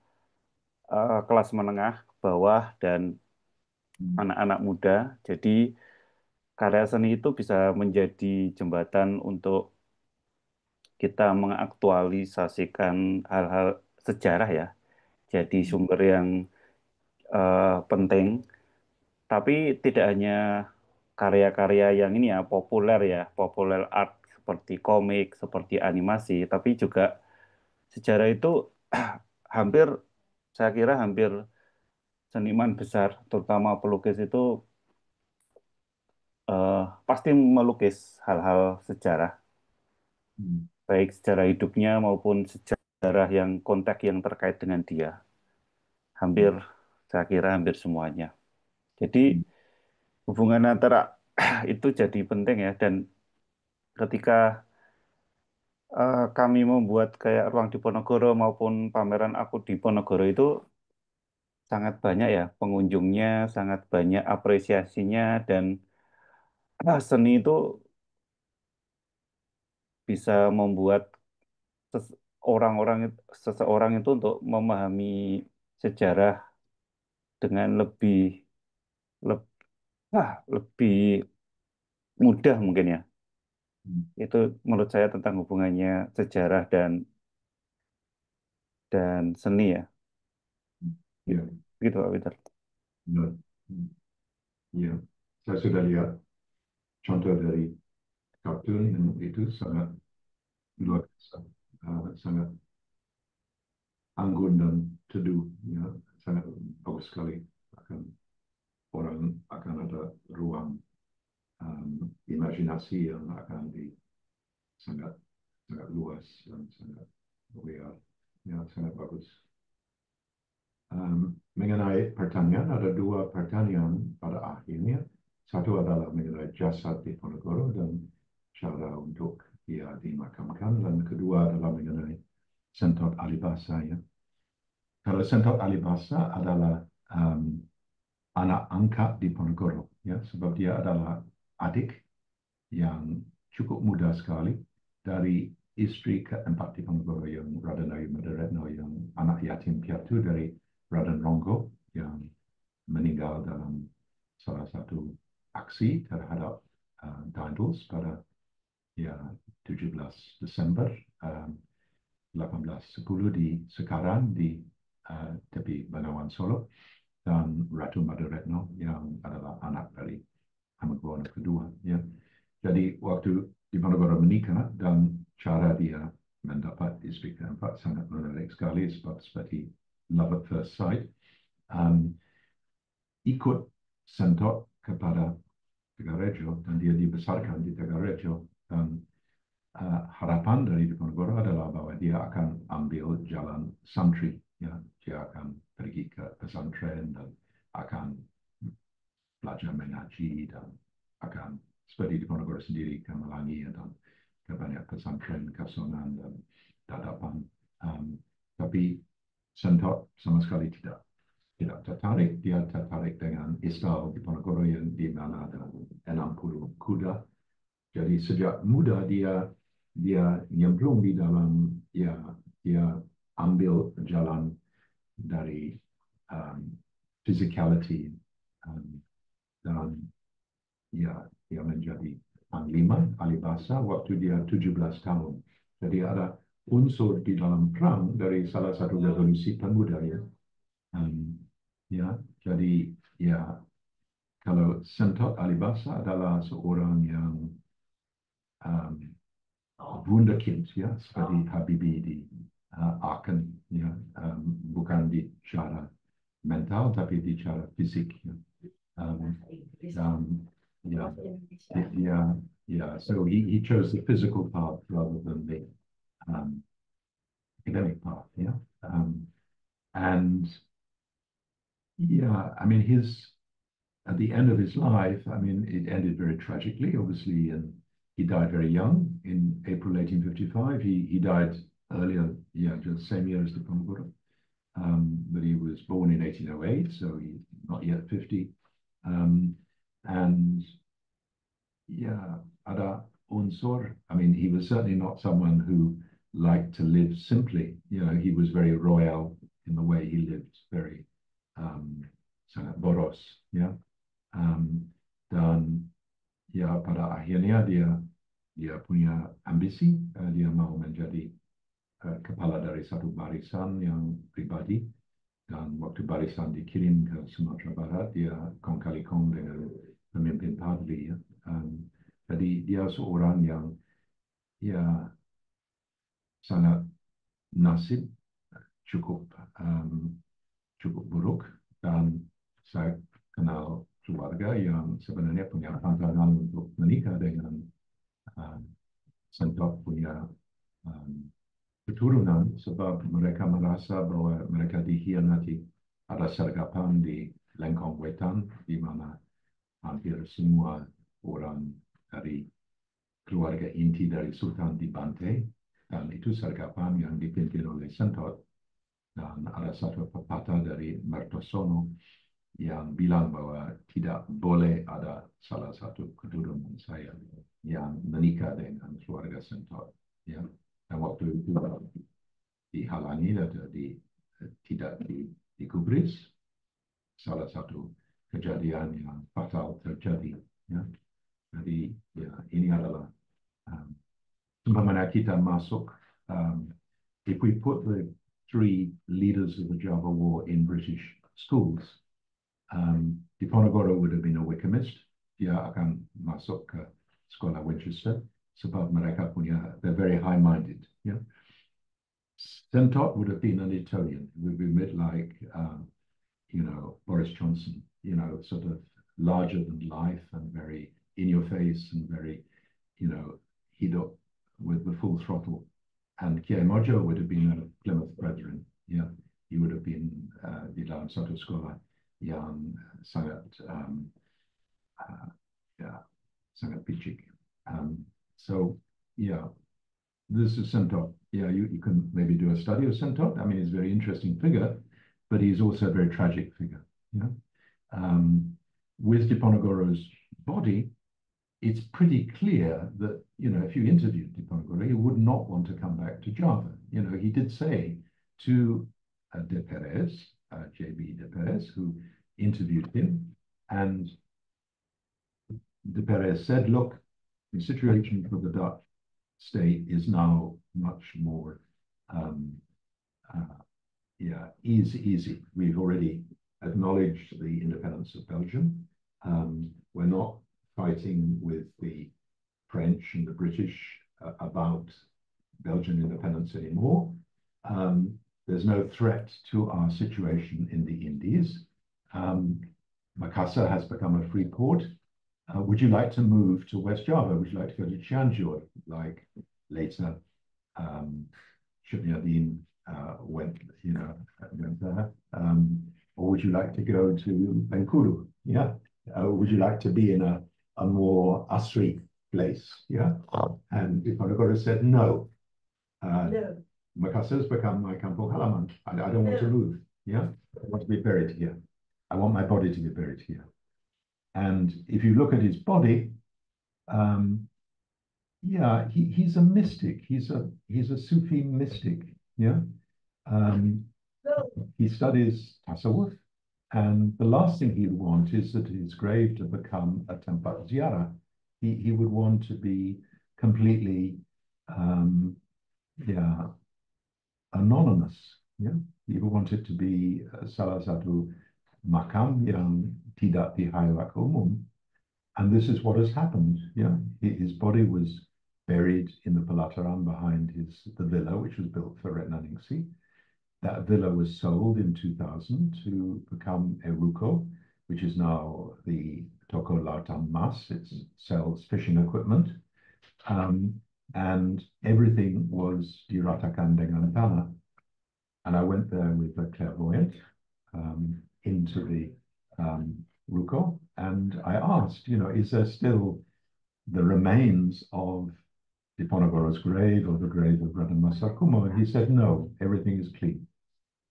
Speaker 2: kelas menengah bawah dan anak-anak muda. Jadi karya seni itu bisa menjadi jembatan untuk kita mengaktualisasikan hal-hal sejarah ya. Jadi sumber yang penting, tapi tidak hanya karya-karya yang ini ya populer art seperti komik, seperti animasi, tapi juga sejarah itu hampir saya kira hampir seniman besar, terutama pelukis itu pasti melukis hal-hal sejarah, baik sejarah hidupnya maupun sejarah yang konteks yang terkait dengan dia. Hampir saya kira hampir semuanya. Jadi hubungan antara itu jadi penting ya, dan ketika kami membuat kayak Ruang Diponegoro maupun pameran Aku di Ponorogo itu sangat banyak ya pengunjungnya, sangat banyak apresiasinya, dan seni itu bisa membuat ses- orang-orang seseorang itu untuk memahami sejarah dengan leb- lebih mudah mungkin ya. Itu menurut saya tentang hubungannya sejarah dan seni ya.
Speaker 3: Ya,
Speaker 2: Gitu Pak Peter.
Speaker 3: benar. Ya, saya sudah lihat contoh dari kartun yang itu sangat luar biasa, sangat anggun dan teduh, ya, sangat bagus sekali. Orang akan ada ruang imajinasi yang akan sangat sangat luas dan sangat real, ya, sangat bagus. Mengenai pertanyaan, ada dua pertanyaan pada akhirnya. Satu adalah mengenai jasad di Ponorogo dan cara untuk dia dimakamkan, dan kedua adalah mengenai Sentot Alibasa. Ya. Kalau Sentot Alibasa adalah anak angkat di Ponorogo, ya, sebab dia adalah adik yang cukup muda sekali dari istri keempat di Ponorogo yang Raden Ayu Madaretno, yang anak yatim piatu dari Raden Ronggo yang meninggal dalam salah satu aksi terhadap Dandus pada ya 17 Desember 1810 di Sekarang di tepi Bengawan Solo, dan Ratu Madaretno yang adalah anak dari Hamengkubuwono kedua. Ya. Jadi waktu Diponegoro menikah dan cara dia mendapat istri keempat sangat menarik sekali sebab seperti love at first sight. Ikut Sentot kepada Tegarejo dan dia dibesarkan di Tegarejo dan harapan dari Diponegoro adalah bahwa dia akan ambil jalan santri, ya, dia akan pergi ke pesantren dan akan belajar mengaji dan akan seperti Diponegoro sendiri ke Melangi dan ke banyak pesantren Kasongan dan Dadapan. Tapi Sentot sama sekali tidak tertarik. Dia tertarik dengan Islam Diponegoro yang di mana ada 60 kuda. Jadi sejak muda dia nyemplung di dalam, ya, dia ambil jalan dari physicality, dan ya dia menjadi panglima ahli bahasa waktu dia 17 tahun. Jadi ada unsur di dalam perang dari salah satu revolusi pemuda, ya. Ya, jadi ya kalau Sentot ahli bahasa adalah seorang yang wunderkind, ya, seperti Habibie di Aachen, ya, bukan di cara mental tapi di cara fisik, ya. So he chose the physical path rather than the academic path, yeah. And yeah, I mean, at the end of his life, I mean, it ended very tragically, obviously, and he died very young in April 1855. He died earlier, yeah, just the same year as Diponegoro. But he was born in 1808, so he's not yet 50. And yeah, ada unsur. I mean, he was certainly not someone who liked to live simply. You know, he was very royal in the way he lived, very sangat boros, ya. Dan ya pada akhirnya dia punya ambisi, dia mau menjadi kepala dari satu barisan yang pribadi, dan waktu barisan dikirim ke Sumatera Barat dia kong kali kong dengan pemimpin Padri, ya. Jadi dia seorang yang ya sangat nasib cukup buruk, dan saya kenal keluarga yang sebenarnya punya tantangan untuk menikah dengan Sentot punya keturunan sebab mereka merasa bahwa mereka dikhianati. Ada sergapan di Lengkong Wetan di mana hampir semua orang dari keluarga inti dari Sultan dibantai, dan itu sergapan yang dipimpin oleh Sentot. Dan ada satu pepatah dari Mertosono yang bilang bahwa tidak boleh ada salah satu keturunan saya yang menikah dengan keluarga Sentot, ya. Dan waktu itu dihalangi atau tidak digubris. Salah satu kejadian yang fatal terjadi, ya. Jadi ya, ini adalah bagaimana kita masuk. If we put the three leaders of the Java War in British schools, Diponegoro would have been a Wykamist. Dia akan masuk ke sekolah Winchester sebab mereka punya, they're very high-minded, yeah. Sentot would have been an Italian, would be a bit like Boris Johnson, sort of larger than life and very in your face and very, hidup with the full throttle. And Kiai Mojo would have been a Plymouth Brethren, yeah. He would have been di dalam satu sekolah yang sangat sangat picik. So yeah, this is Sentot. Yeah, you can maybe do a study of Sentot. I mean, he's a very interesting figure, but he's also a very tragic figure. With Diponegoro's body, it's pretty clear that, if you interviewed Diponegoro, he would not want to come back to Java. He did say to De Perez, J.B. De Perez, who interviewed him, and De Perez said, look, the situation for the Dutch state is now much more easy. We've already acknowledged the independence of Belgium. We're not fighting with the French and the British about Belgian independence anymore. There's no threat to our situation in the Indies. Makassar has become a free port. Would you like to move to West Java? Would you like to go to Cianjur, like later Shunyadin went there? Or would you like to go to Bengkulu? Yeah. Would you like to be in a more Asri place? Yeah. And Diponegoro said no. No. Makassar has become my kampung halaman. I don't want to move. Yeah. I want to be buried here. I want my body to be buried here. And if you look at his body, yeah, he's a mystic. He's a Sufi mystic. Yeah. He studies tasawwuf, and the last thing he'd want is that his grave to become a tempat ziarah. He would want to be completely, yeah, anonymous. Yeah, he would want it to be salah satu makam yang tidak dihayat umum. And this is what has happened. Yeah, his body was buried in the Pelataran behind the villa, which was built for Retnaningsi. That villa was sold in 2000 to become Eruko, which is now the Toko Lautan Mas. It sells fishing equipment. And everything was diratakan dengan tanah. And I went there with a clairvoyant into the Ruko, and I asked, is there still the remains of Diponegoro's grave or the grave of Raden Masar Kumo? And he said, no, everything is clean.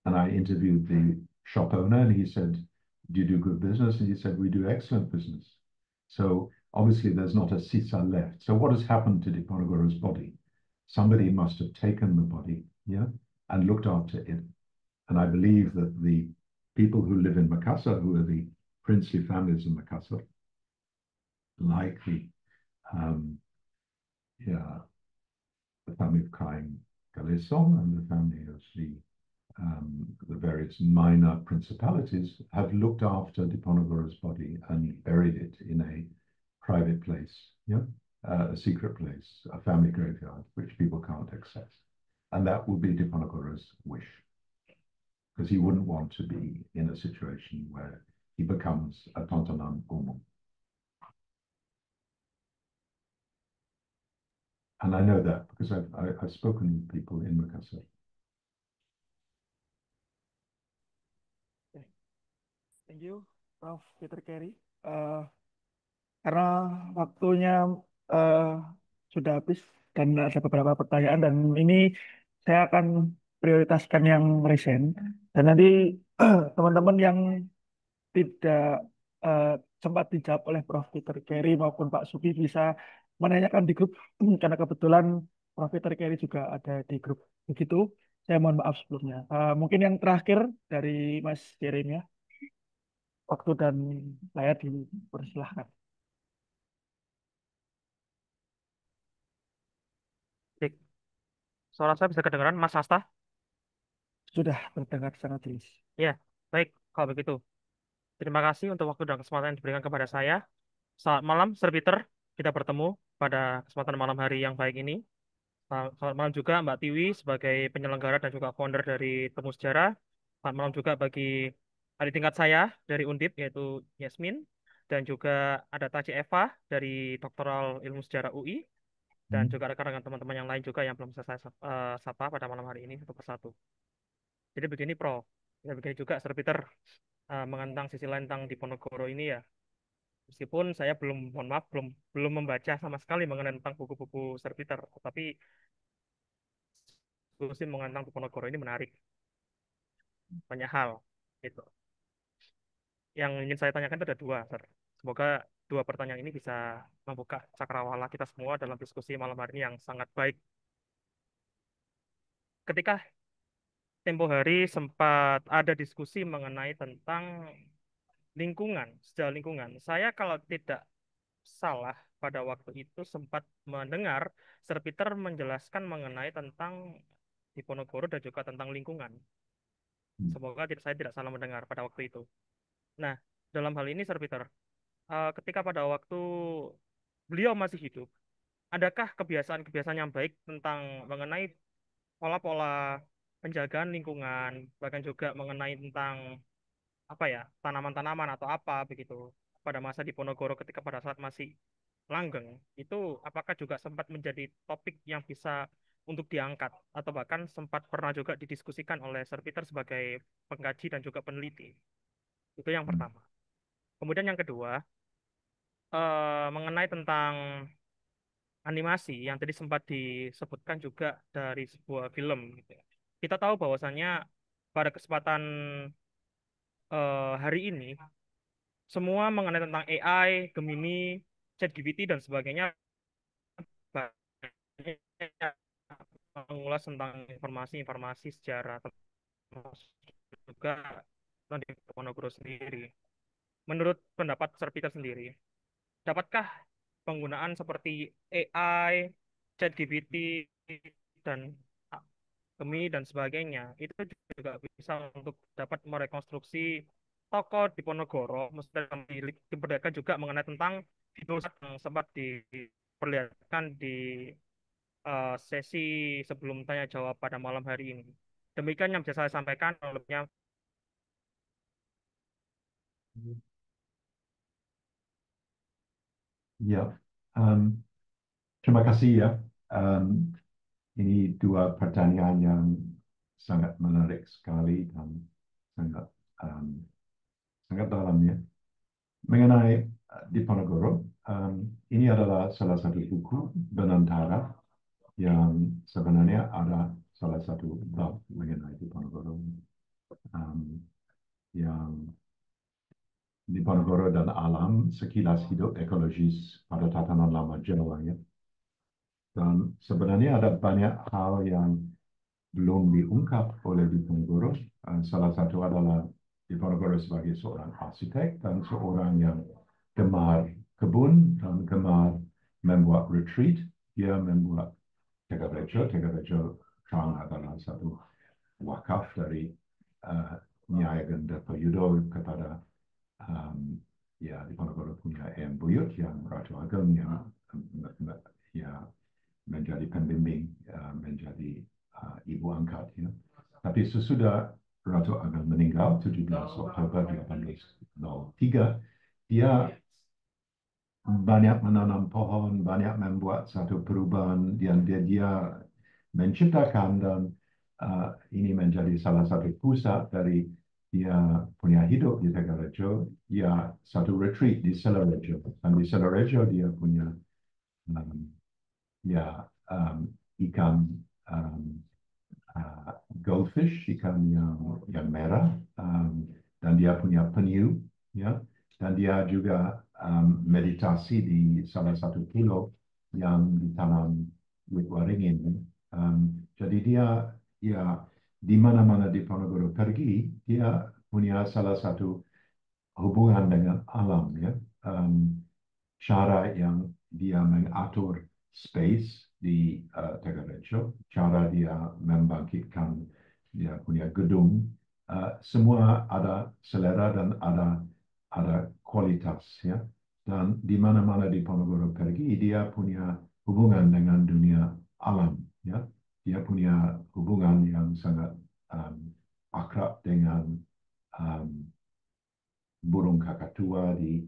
Speaker 3: And I interviewed the shop owner, and he said, do you do good business? And he said, we do excellent business. So obviously there's not a sisa left. So what has happened to Diponegoro's body? Somebody must have taken the body, yeah, and looked after it. And I believe that the people who live in Makassar, who are the princely families in Makassar, like the family of Kaim Galeson and the family of the various minor principalities, have looked after Diponegoro's body and buried it in a private place, yeah, a secret place, a family graveyard, which people can't access. And that would be Diponegoro's wish, because he wouldn't want to be in a situation where he becomes a tontonan umum. And I know that because I've spoken with people in Makassar.
Speaker 1: Thank you, Prof. Peter Carey. Karena waktunya eh, sudah habis dan ada beberapa pertanyaan, dan ini saya akan prioritaskan yang recent, dan nanti teman-teman yang tidak eh, sempat dijawab oleh Prof. Peter Carey maupun Pak Sugi bisa menanyakan di grup karena kebetulan Prof. Peter Carey juga ada di grup. Begitu, saya mohon maaf sebelumnya. Mungkin yang terakhir dari Mas Jeremy ya, waktu dan layar dipersilahkan.
Speaker 6: Cek. Suara saya bisa kedengaran, Mas Hasta?
Speaker 1: Sudah terdengar sangat jelas.
Speaker 6: Ya, baik. Kalau begitu, terima kasih untuk waktu dan kesempatan yang diberikan kepada saya. Selamat malam, Sir Peter. Kita bertemu pada kesempatan malam hari yang baik ini. Selamat malam juga Mbak Tiwi sebagai penyelenggara dan juga founder dari Temu Sejarah. Selamat malam juga bagi adik tingkat saya dari Undip, yaitu Yasmin. Dan juga ada Taci Eva dari Doktoral Ilmu Sejarah UI. Dan juga rekan-rekan teman-teman yang lain juga yang belum saya sapa pada malam hari ini satu persatu. Jadi begini, Prof. Ya, begini juga, Sir Peter, mengenang sisi lain tentang Diponegoro ini ya. Meskipun saya mohon maaf, belum membaca sama sekali mengenai tentang buku-buku Sir Peter, tetapi diskusi mengenang Diponegoro ini menarik. Banyak hal, gitu. Yang ingin saya tanyakan itu ada dua, Sir. Semoga dua pertanyaan ini bisa membuka cakrawala kita semua dalam diskusi malam hari ini yang sangat baik. Ketika tempo hari sempat ada diskusi mengenai tentang lingkungan, sejarah lingkungan. Saya kalau tidak salah pada waktu itu sempat mendengar Sir Peter menjelaskan mengenai tentang Diponegoro dan juga tentang lingkungan. Semoga saya tidak salah mendengar pada waktu itu. Nah, dalam hal ini Sir Peter, ketika pada waktu beliau masih hidup, adakah kebiasaan-kebiasaan yang baik tentang mengenai pola-pola penjagaan lingkungan, bahkan juga mengenai tentang apa ya, tanaman-tanaman atau apa begitu pada masa Diponegoro ketika pada saat masih langgeng, itu apakah juga sempat menjadi topik yang bisa untuk diangkat atau bahkan sempat pernah juga didiskusikan oleh Sir Peter sebagai pengkaji dan juga peneliti. Itu yang pertama. Kemudian yang kedua, mengenai tentang animasi yang tadi sempat disebutkan juga dari sebuah film gitu ya. Kita tahu bahwasannya pada kesempatan hari ini semua mengenai tentang AI, Gemini, ChatGPT dan sebagainya banyak mengulas tentang informasi-informasi sejarah termasuk juga tentang Diponegoro sendiri. Menurut pendapat Sir Peter sendiri, dapatkah penggunaan seperti AI, ChatGPT, dan Gemini dan sebagainya itu juga bisa untuk dapat merekonstruksi tokoh Diponegoro, mesti diperlihatkan juga mengenai tentang video yang sempat diperlihatkan di sesi sebelum tanya jawab pada malam hari ini. Demikian yang bisa saya sampaikan. Lebihnya
Speaker 3: Ya, em, terima kasih ya. Ini dua pertanyaan yang sangat menarik sekali dan sangat em, sangat dalam ya. Mengenai Diponegoro, ini adalah salah satu buku Benantara yang sebenarnya ada salah satu bab mengenai Diponegoro yang Diponegoro dan alam sekilas hidup ekologis pada tatanan lama Jawa ya. Dan sebenarnya ada banyak hal yang belum diungkap oleh Diponegoro. Salah satu adalah Diponegoro sebagai seorang arsitek dan seorang yang gemar kebun dan gemar membuat retreat. Dia membuat Tegarejo. Tegarejo Chang adalah satu wakaf dari Nyai Ganda Payudo kepada ya Diponegoro punya Eyang Buyut yang Ratu Ageng yang ya menjadi pembimbing, menjadi ibu angkat. Ya. Tapi sesudah Ratu Ageng meninggal 17 Oktober 1803, dia banyak menanam pohon, banyak membuat satu perubahan dan dia menciptakan dan ini menjadi salah satu pusat dari dia punya hidup di Tegarejo, ya satu retreat di Selarejo. Dan di Selarejo dia punya ya ikan goldfish, ikan yang merah, dan dia punya penyu, ya, dan dia juga meditasi di salah satu pulau yang ditanam wit waringin. Jadi dia ya di mana-mana di Ponorogo pergi, dia punya salah satu hubungan dengan alam, ya. Cara yang dia mengatur space di Tegarejo, cara dia membangkitkan dia punya gedung, semua ada selera dan ada kualitas, ya. Dan di mana-mana di Ponorogo pergi, dia punya hubungan dengan dunia alam, ya. Dia punya hubungan yang sangat akrab dengan um, burung kakatua di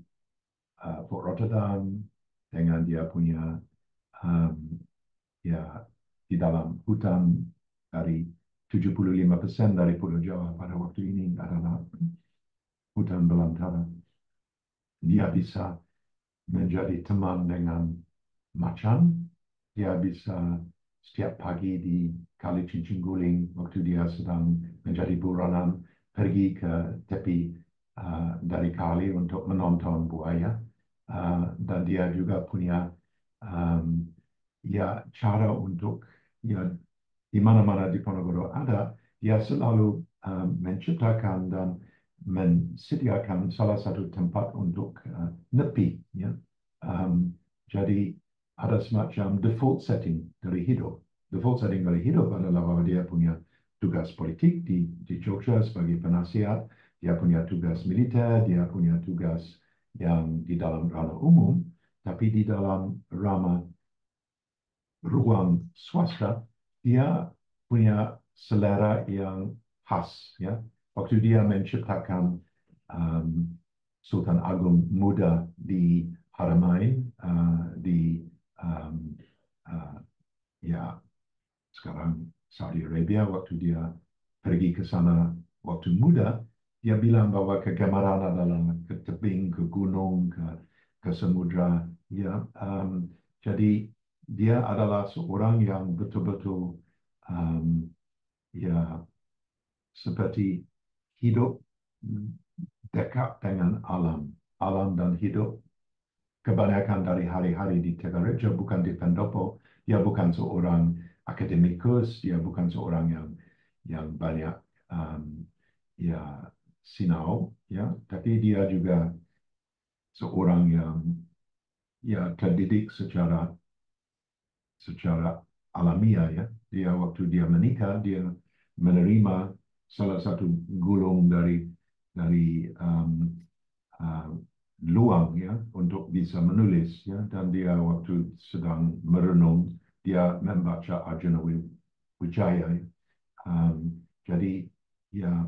Speaker 3: Port Rotterdam, dengan dia punya ya di dalam hutan dari 75% dari Pulau Jawa pada waktu ini adalah hutan belantara. Dia bisa menjadi teman dengan macan. Dia bisa setiap pagi di Kali Cincin Guling waktu dia sedang menjadi buronan pergi ke tepi dari kali untuk menonton buaya. Dan dia juga punya ya cara untuk ya di mana-mana di Ponorogo ada, dia selalu menciptakan dan menyediakan salah satu tempat untuk nepi, ya. Jadi ada semacam default setting dari hidup. Default setting dari hidup adalah bahwa dia punya tugas politik di Jogja sebagai penasihat, dia punya tugas militer, dia punya tugas yang di dalam ranah umum, tapi di dalam ranah ruang swasta, dia punya selera yang khas, ya. Waktu dia menciptakan Sultan Agung muda di Haramain, di um, uh, ya sekarang Saudi Arabia, waktu dia pergi ke sana waktu muda, dia bilang bahwa kegemaran adalah ke tebing, ke gunung, ke samudra. Ya, jadi dia adalah seorang yang betul-betul um, ya seperti hidup dekat dengan alam, alam dan hidup. Kebanyakan dari hari-hari di Tegareja bukan di pendopo, dia bukan seorang akademikus, dia bukan seorang yang banyak ya sinau, ya, tapi dia juga seorang yang ya terdidik secara alamiah, ya. Dia waktu dia menikah, dia menerima salah satu gulung dari uh, luang, ya, untuk bisa menulis, ya, dan dia waktu sedang merenung dia membaca Arjuna Wijaya, ya. Jadi ya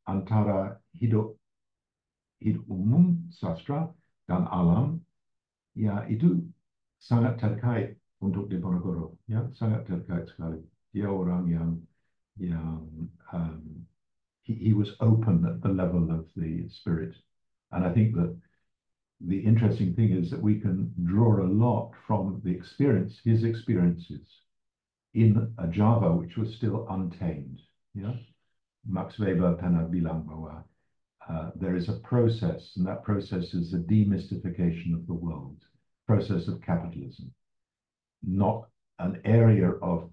Speaker 3: antara hidup umum sastra dan alam, ya itu sangat terkait untuk Diponegoro, ya, sangat terkait sekali. Dia orang yang um, he was open at the level of the spirit, and I think that the interesting thing is that we can draw a lot from his experiences in a Java which was still untamed. Yeah, Max Weber pernah bilang bahwa there is a process, and that process is the demystification of the world, process of capitalism. Not an area of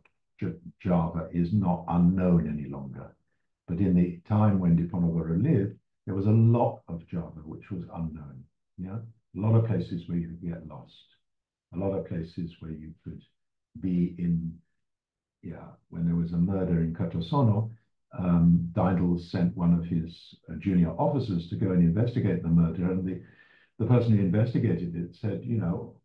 Speaker 3: Java is not unknown any longer. But in the time when Diponegoro lived, there was a lot of Java which was unknown. Yeah, a lot of places where you could get lost, a lot of places where you could be in. Yeah, when there was a murder in Katosono, Dindal sent one of his junior officers to go and investigate the murder, and the person who investigated it said, you know,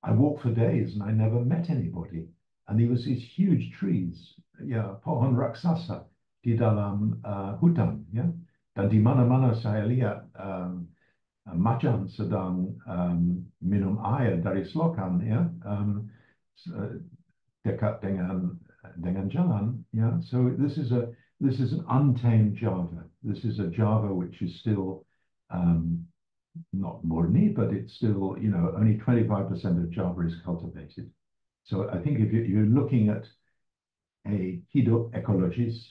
Speaker 3: I walked for days and I never met anybody. And there was these huge trees, ya, pohon raksasa di dalam hutan, ya. Dan di mana-mana saya lihat macan sedang minum air dari selokan, ya, dekat dengan jalan, ya. So this is an untamed Java. This is a Java which is still not Murni, but it's still, you know, only 25% of Java is cultivated. So I think if you're looking at a hidup ecologist,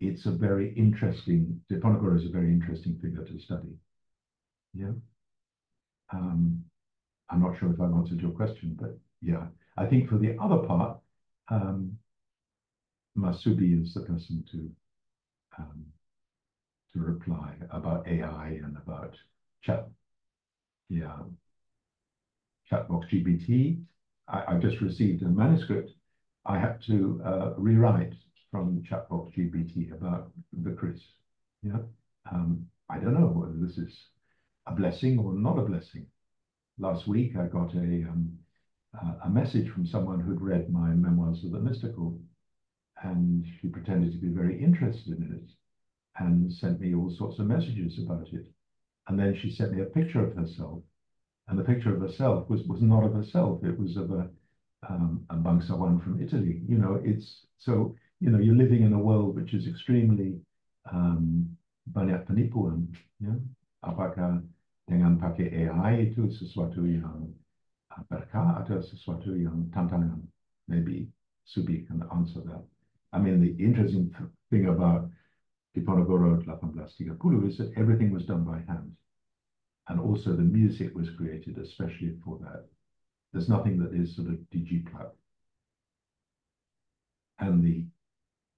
Speaker 3: it's a very interesting, Diponegoro is a very interesting figure to study. Yeah. I'm not sure if I've answered your question, but yeah, I think for the other part, Masubi is the person to reply about AI and about chat. Yeah, Chatbox GPT. I just received a manuscript I had to rewrite from Chatbox GPT about the Chris. Yeah, I don't know whether this is a blessing or not a blessing. Last week, I got a message from someone who'd read my Memoirs of the Mystical, and she pretended to be very interested in it and sent me all sorts of messages about it. And then she sent me a picture of herself, and the picture of herself was not of herself. It was of a bangsawan from Italy. You know, it's so, you know, you're living in a world which is extremely banyak penipuan. Ya. Apakah dengan pakai AI itu sesuatu yang berkah atau sesuatu yang tantangan? Maybe Subi can answer that. I mean, the interesting thing about Diponegoro 1830 is that everything was done by hand. And also the music was created especially for that. There's nothing that is sort of digiplat. And the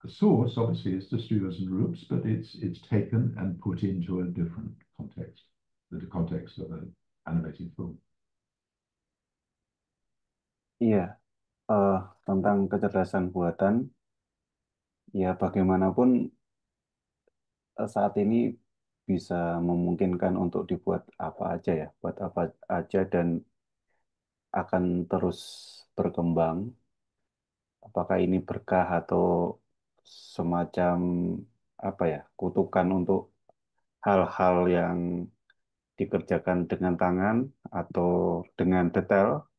Speaker 3: source obviously is the Stuars and Roops, but it's taken and put into a different context, the context of an animated film.
Speaker 2: Iya, tentang kecerdasan buatan, ya bagaimanapun saat ini bisa memungkinkan untuk dibuat apa aja ya, buat apa aja dan akan terus berkembang. Apakah ini berkah atau semacam apa ya, kutukan untuk hal-hal yang dikerjakan dengan tangan atau dengan detail,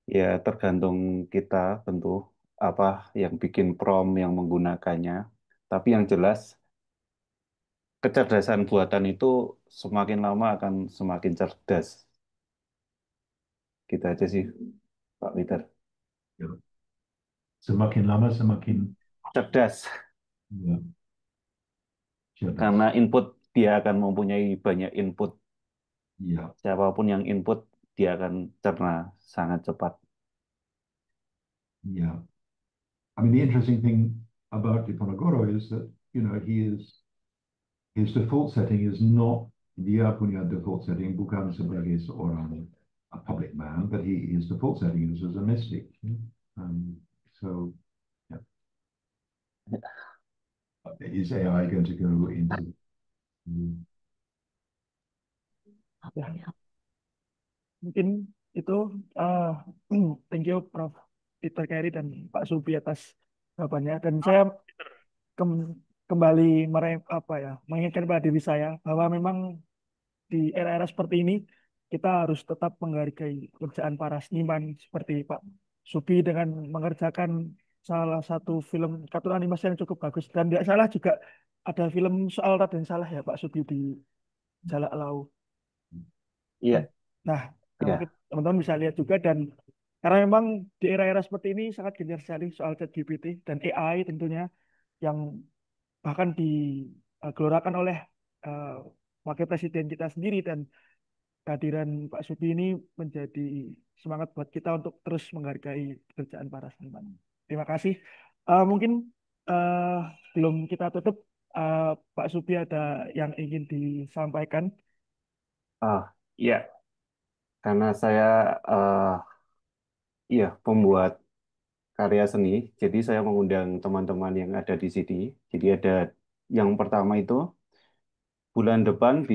Speaker 2: ya tergantung kita tentu apa yang bikin prompt yang menggunakannya. Tapi yang jelas, kecerdasan buatan itu semakin lama akan semakin cerdas. Gitu aja sih, Pak Peter.
Speaker 3: Ya. Semakin lama semakin
Speaker 2: Cerdas,
Speaker 3: ya, cerdas.
Speaker 2: karena input dia akan mempunyai banyak input.
Speaker 3: Ya,
Speaker 2: Siapapun yang input, dia akan cerna sangat cepat.
Speaker 3: ya. I mean, the interesting thing about Diponegoro is that, his default setting is not dia punya default setting bukan sebagai seorang a public man, but his default setting is as a mystic. So, yeah. Is AI going to go into?
Speaker 1: Ya, mungkin itu uh, thank you Prof. Peter Carey dan Pak Subi atas jawabannya. Dan saya kem- kembali apa ya, mengingatkan pada diri saya bahwa memang di era-era seperti ini kita harus tetap menghargai kerjaan para seniman seperti Pak Subi dengan mengerjakan salah satu film kartun animasi yang cukup bagus, dan tidak salah juga ada film soal Raden Saleh ya Pak Subi di Jalak Lau.
Speaker 2: Iya,
Speaker 1: Nah, mungkin
Speaker 2: iya.
Speaker 1: teman-teman bisa lihat juga, dan karena memang di era-era seperti ini sangat gencar sekali soal ChatGPT dan AI tentunya, yang bahkan digelorakan oleh eh, wakil presiden kita sendiri, dan kehadiran Pak Subi ini menjadi semangat buat kita untuk terus menghargai pekerjaan para seniman. Terima kasih. Mungkin eh, belum kita tutup, eh, Pak Subi ada yang ingin disampaikan.
Speaker 2: Ah, iya. Karena saya iya pembuat karya seni, jadi saya mengundang teman-teman yang ada di sini. Jadi ada yang pertama itu bulan depan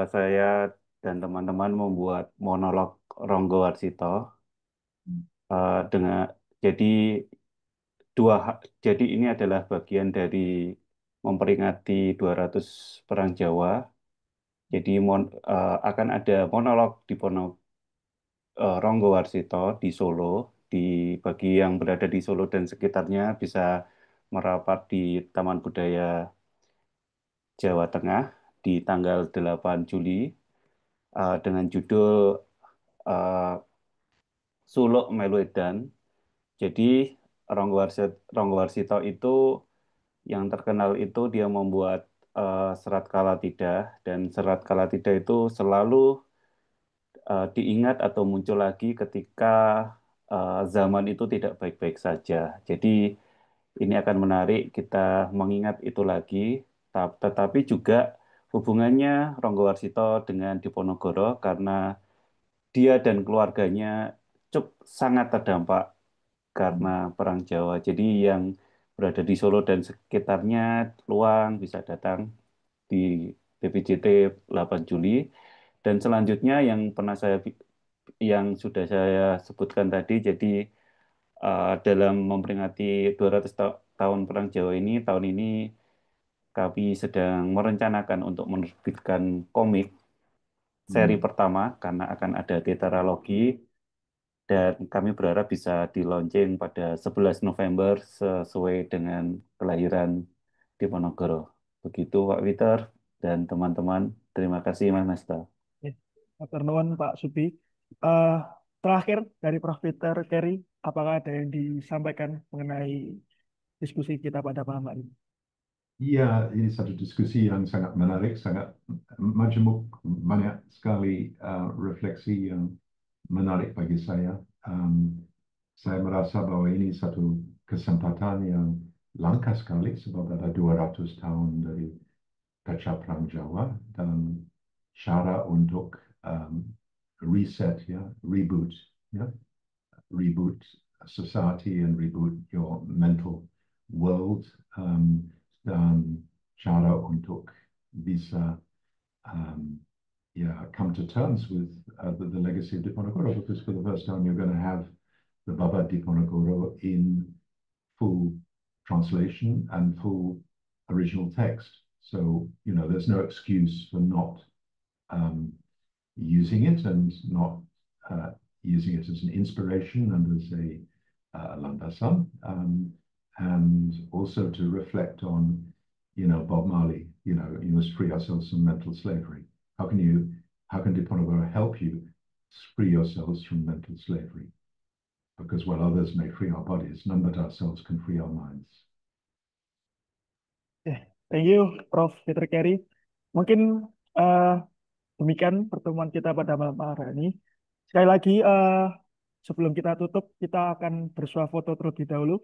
Speaker 2: saya dan teman-teman membuat monolog Ronggo Warsito dengan jadi jadi ini adalah bagian dari memperingati 200 Perang Jawa. Jadi akan ada monolog di Ronggo Warsito di Solo. Di bagi yang berada di Solo dan sekitarnya bisa merapat di Taman Budaya Jawa Tengah di tanggal 8 Juli dengan judul eh, Suluk Melu Edan. Jadi Ronggo Warsito itu yang terkenal itu dia membuat Serat Kalatida, dan Serat Kalatida itu selalu diingat atau muncul lagi ketika zaman itu tidak baik-baik saja. Jadi ini akan menarik kita mengingat itu lagi, tetapi juga hubungannya Ronggo Warsito dengan Diponegoro karena dia dan keluarganya sangat terdampak karena Perang Jawa. Jadi yang berada di Solo dan sekitarnya luang bisa datang di BPJT 8 Juli. Dan selanjutnya yang sudah saya sebutkan tadi, jadi dalam memperingati 200 tahun Perang Jawa ini, tahun ini kami sedang merencanakan untuk menerbitkan komik seri pertama karena akan ada tetralogi, dan kami berharap bisa di launching pada 11 November sesuai dengan kelahiran Diponegoro. Begitu Pak Peter dan teman-teman. Terima kasih Mas Nesta.
Speaker 1: Ya, matur nuwun Pak Subi. Eh, Terakhir dari Prof. Peter Carey, apakah ada yang disampaikan mengenai diskusi kita pada malam hari ini?
Speaker 3: Iya, ini satu diskusi yang sangat menarik, sangat majemuk, banyak sekali refleksi yang menarik bagi saya. Saya merasa bahwa ini satu kesempatan yang langka sekali sebab ada 200 tahun dari Pecah Perang Jawa, dan cara untuk reset, ya, reboot, ya, reboot society and reboot your mental world, dan cara untuk bisa come to terms with the legacy of Diponegoro, because for the first time you're going to have the Baba Diponegoro in full translation and full original text. So, there's no excuse for not using it and not using it as an inspiration and as a landasan, and also to reflect on, Bob Marley, you must free ourselves from mental slavery. How can Diponegoro help you free yourselves from mental slavery? Because while others may free our bodies, none but ourselves can free our minds.
Speaker 1: Thank you, Prof. Peter Carey. Mungkin demikian pertemuan kita pada malam hari ini. Sekali lagi, sebelum kita tutup, kita akan bersuah foto terlebih dahulu.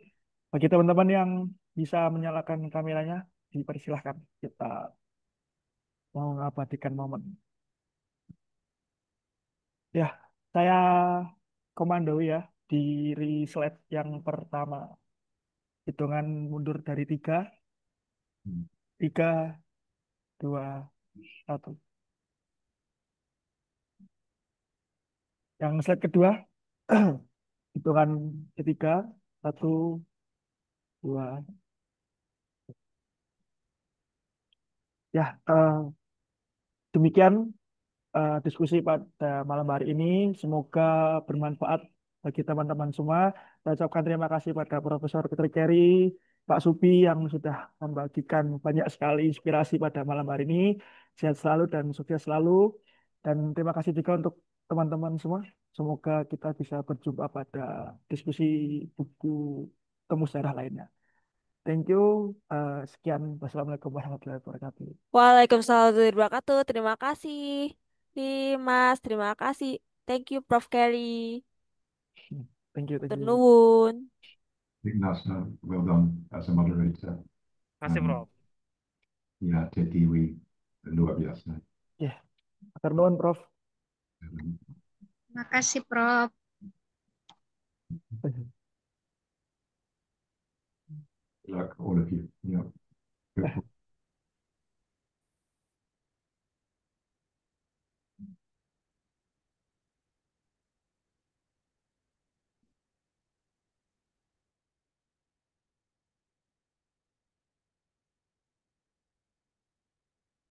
Speaker 1: Bagi teman-teman yang bisa menyalakan kameranya, dipersilahkan. Kita mau mengabadikan momen. Ya, saya komando ya di slide yang pertama. Hitungan mundur dari 3, 3, 2, 1. Yang slide kedua, hitungan ketiga, 1, 2. Ya, demikian diskusi pada malam hari ini. Semoga bermanfaat bagi teman-teman semua. Saya ucapkan terima kasih pada Profesor Peter Carey, Pak Supi yang sudah membagikan banyak sekali inspirasi pada malam hari ini. Sehat selalu dan sukses selalu. Dan terima kasih juga untuk teman-teman semua. Semoga kita bisa berjumpa pada diskusi buku temu sejarah lainnya. Thank you. Sekian. Wassalamualaikum warahmatullahi wabarakatuh.
Speaker 5: Waalaikumsalam warahmatullahi wabarakatuh. Terima kasih, Mas. Terima kasih. Thank you, Prof. Carey.
Speaker 1: Thank you. Thank you.
Speaker 5: Nuwun.
Speaker 3: Ignasna, well done as a moderator.
Speaker 6: Makasih, Prof.
Speaker 3: Ya, Tetiwi, luar biasa.
Speaker 1: Ya, atur nuwun, Prof.
Speaker 7: Makasih, Prof.
Speaker 3: Good luck, all of you. Yeah.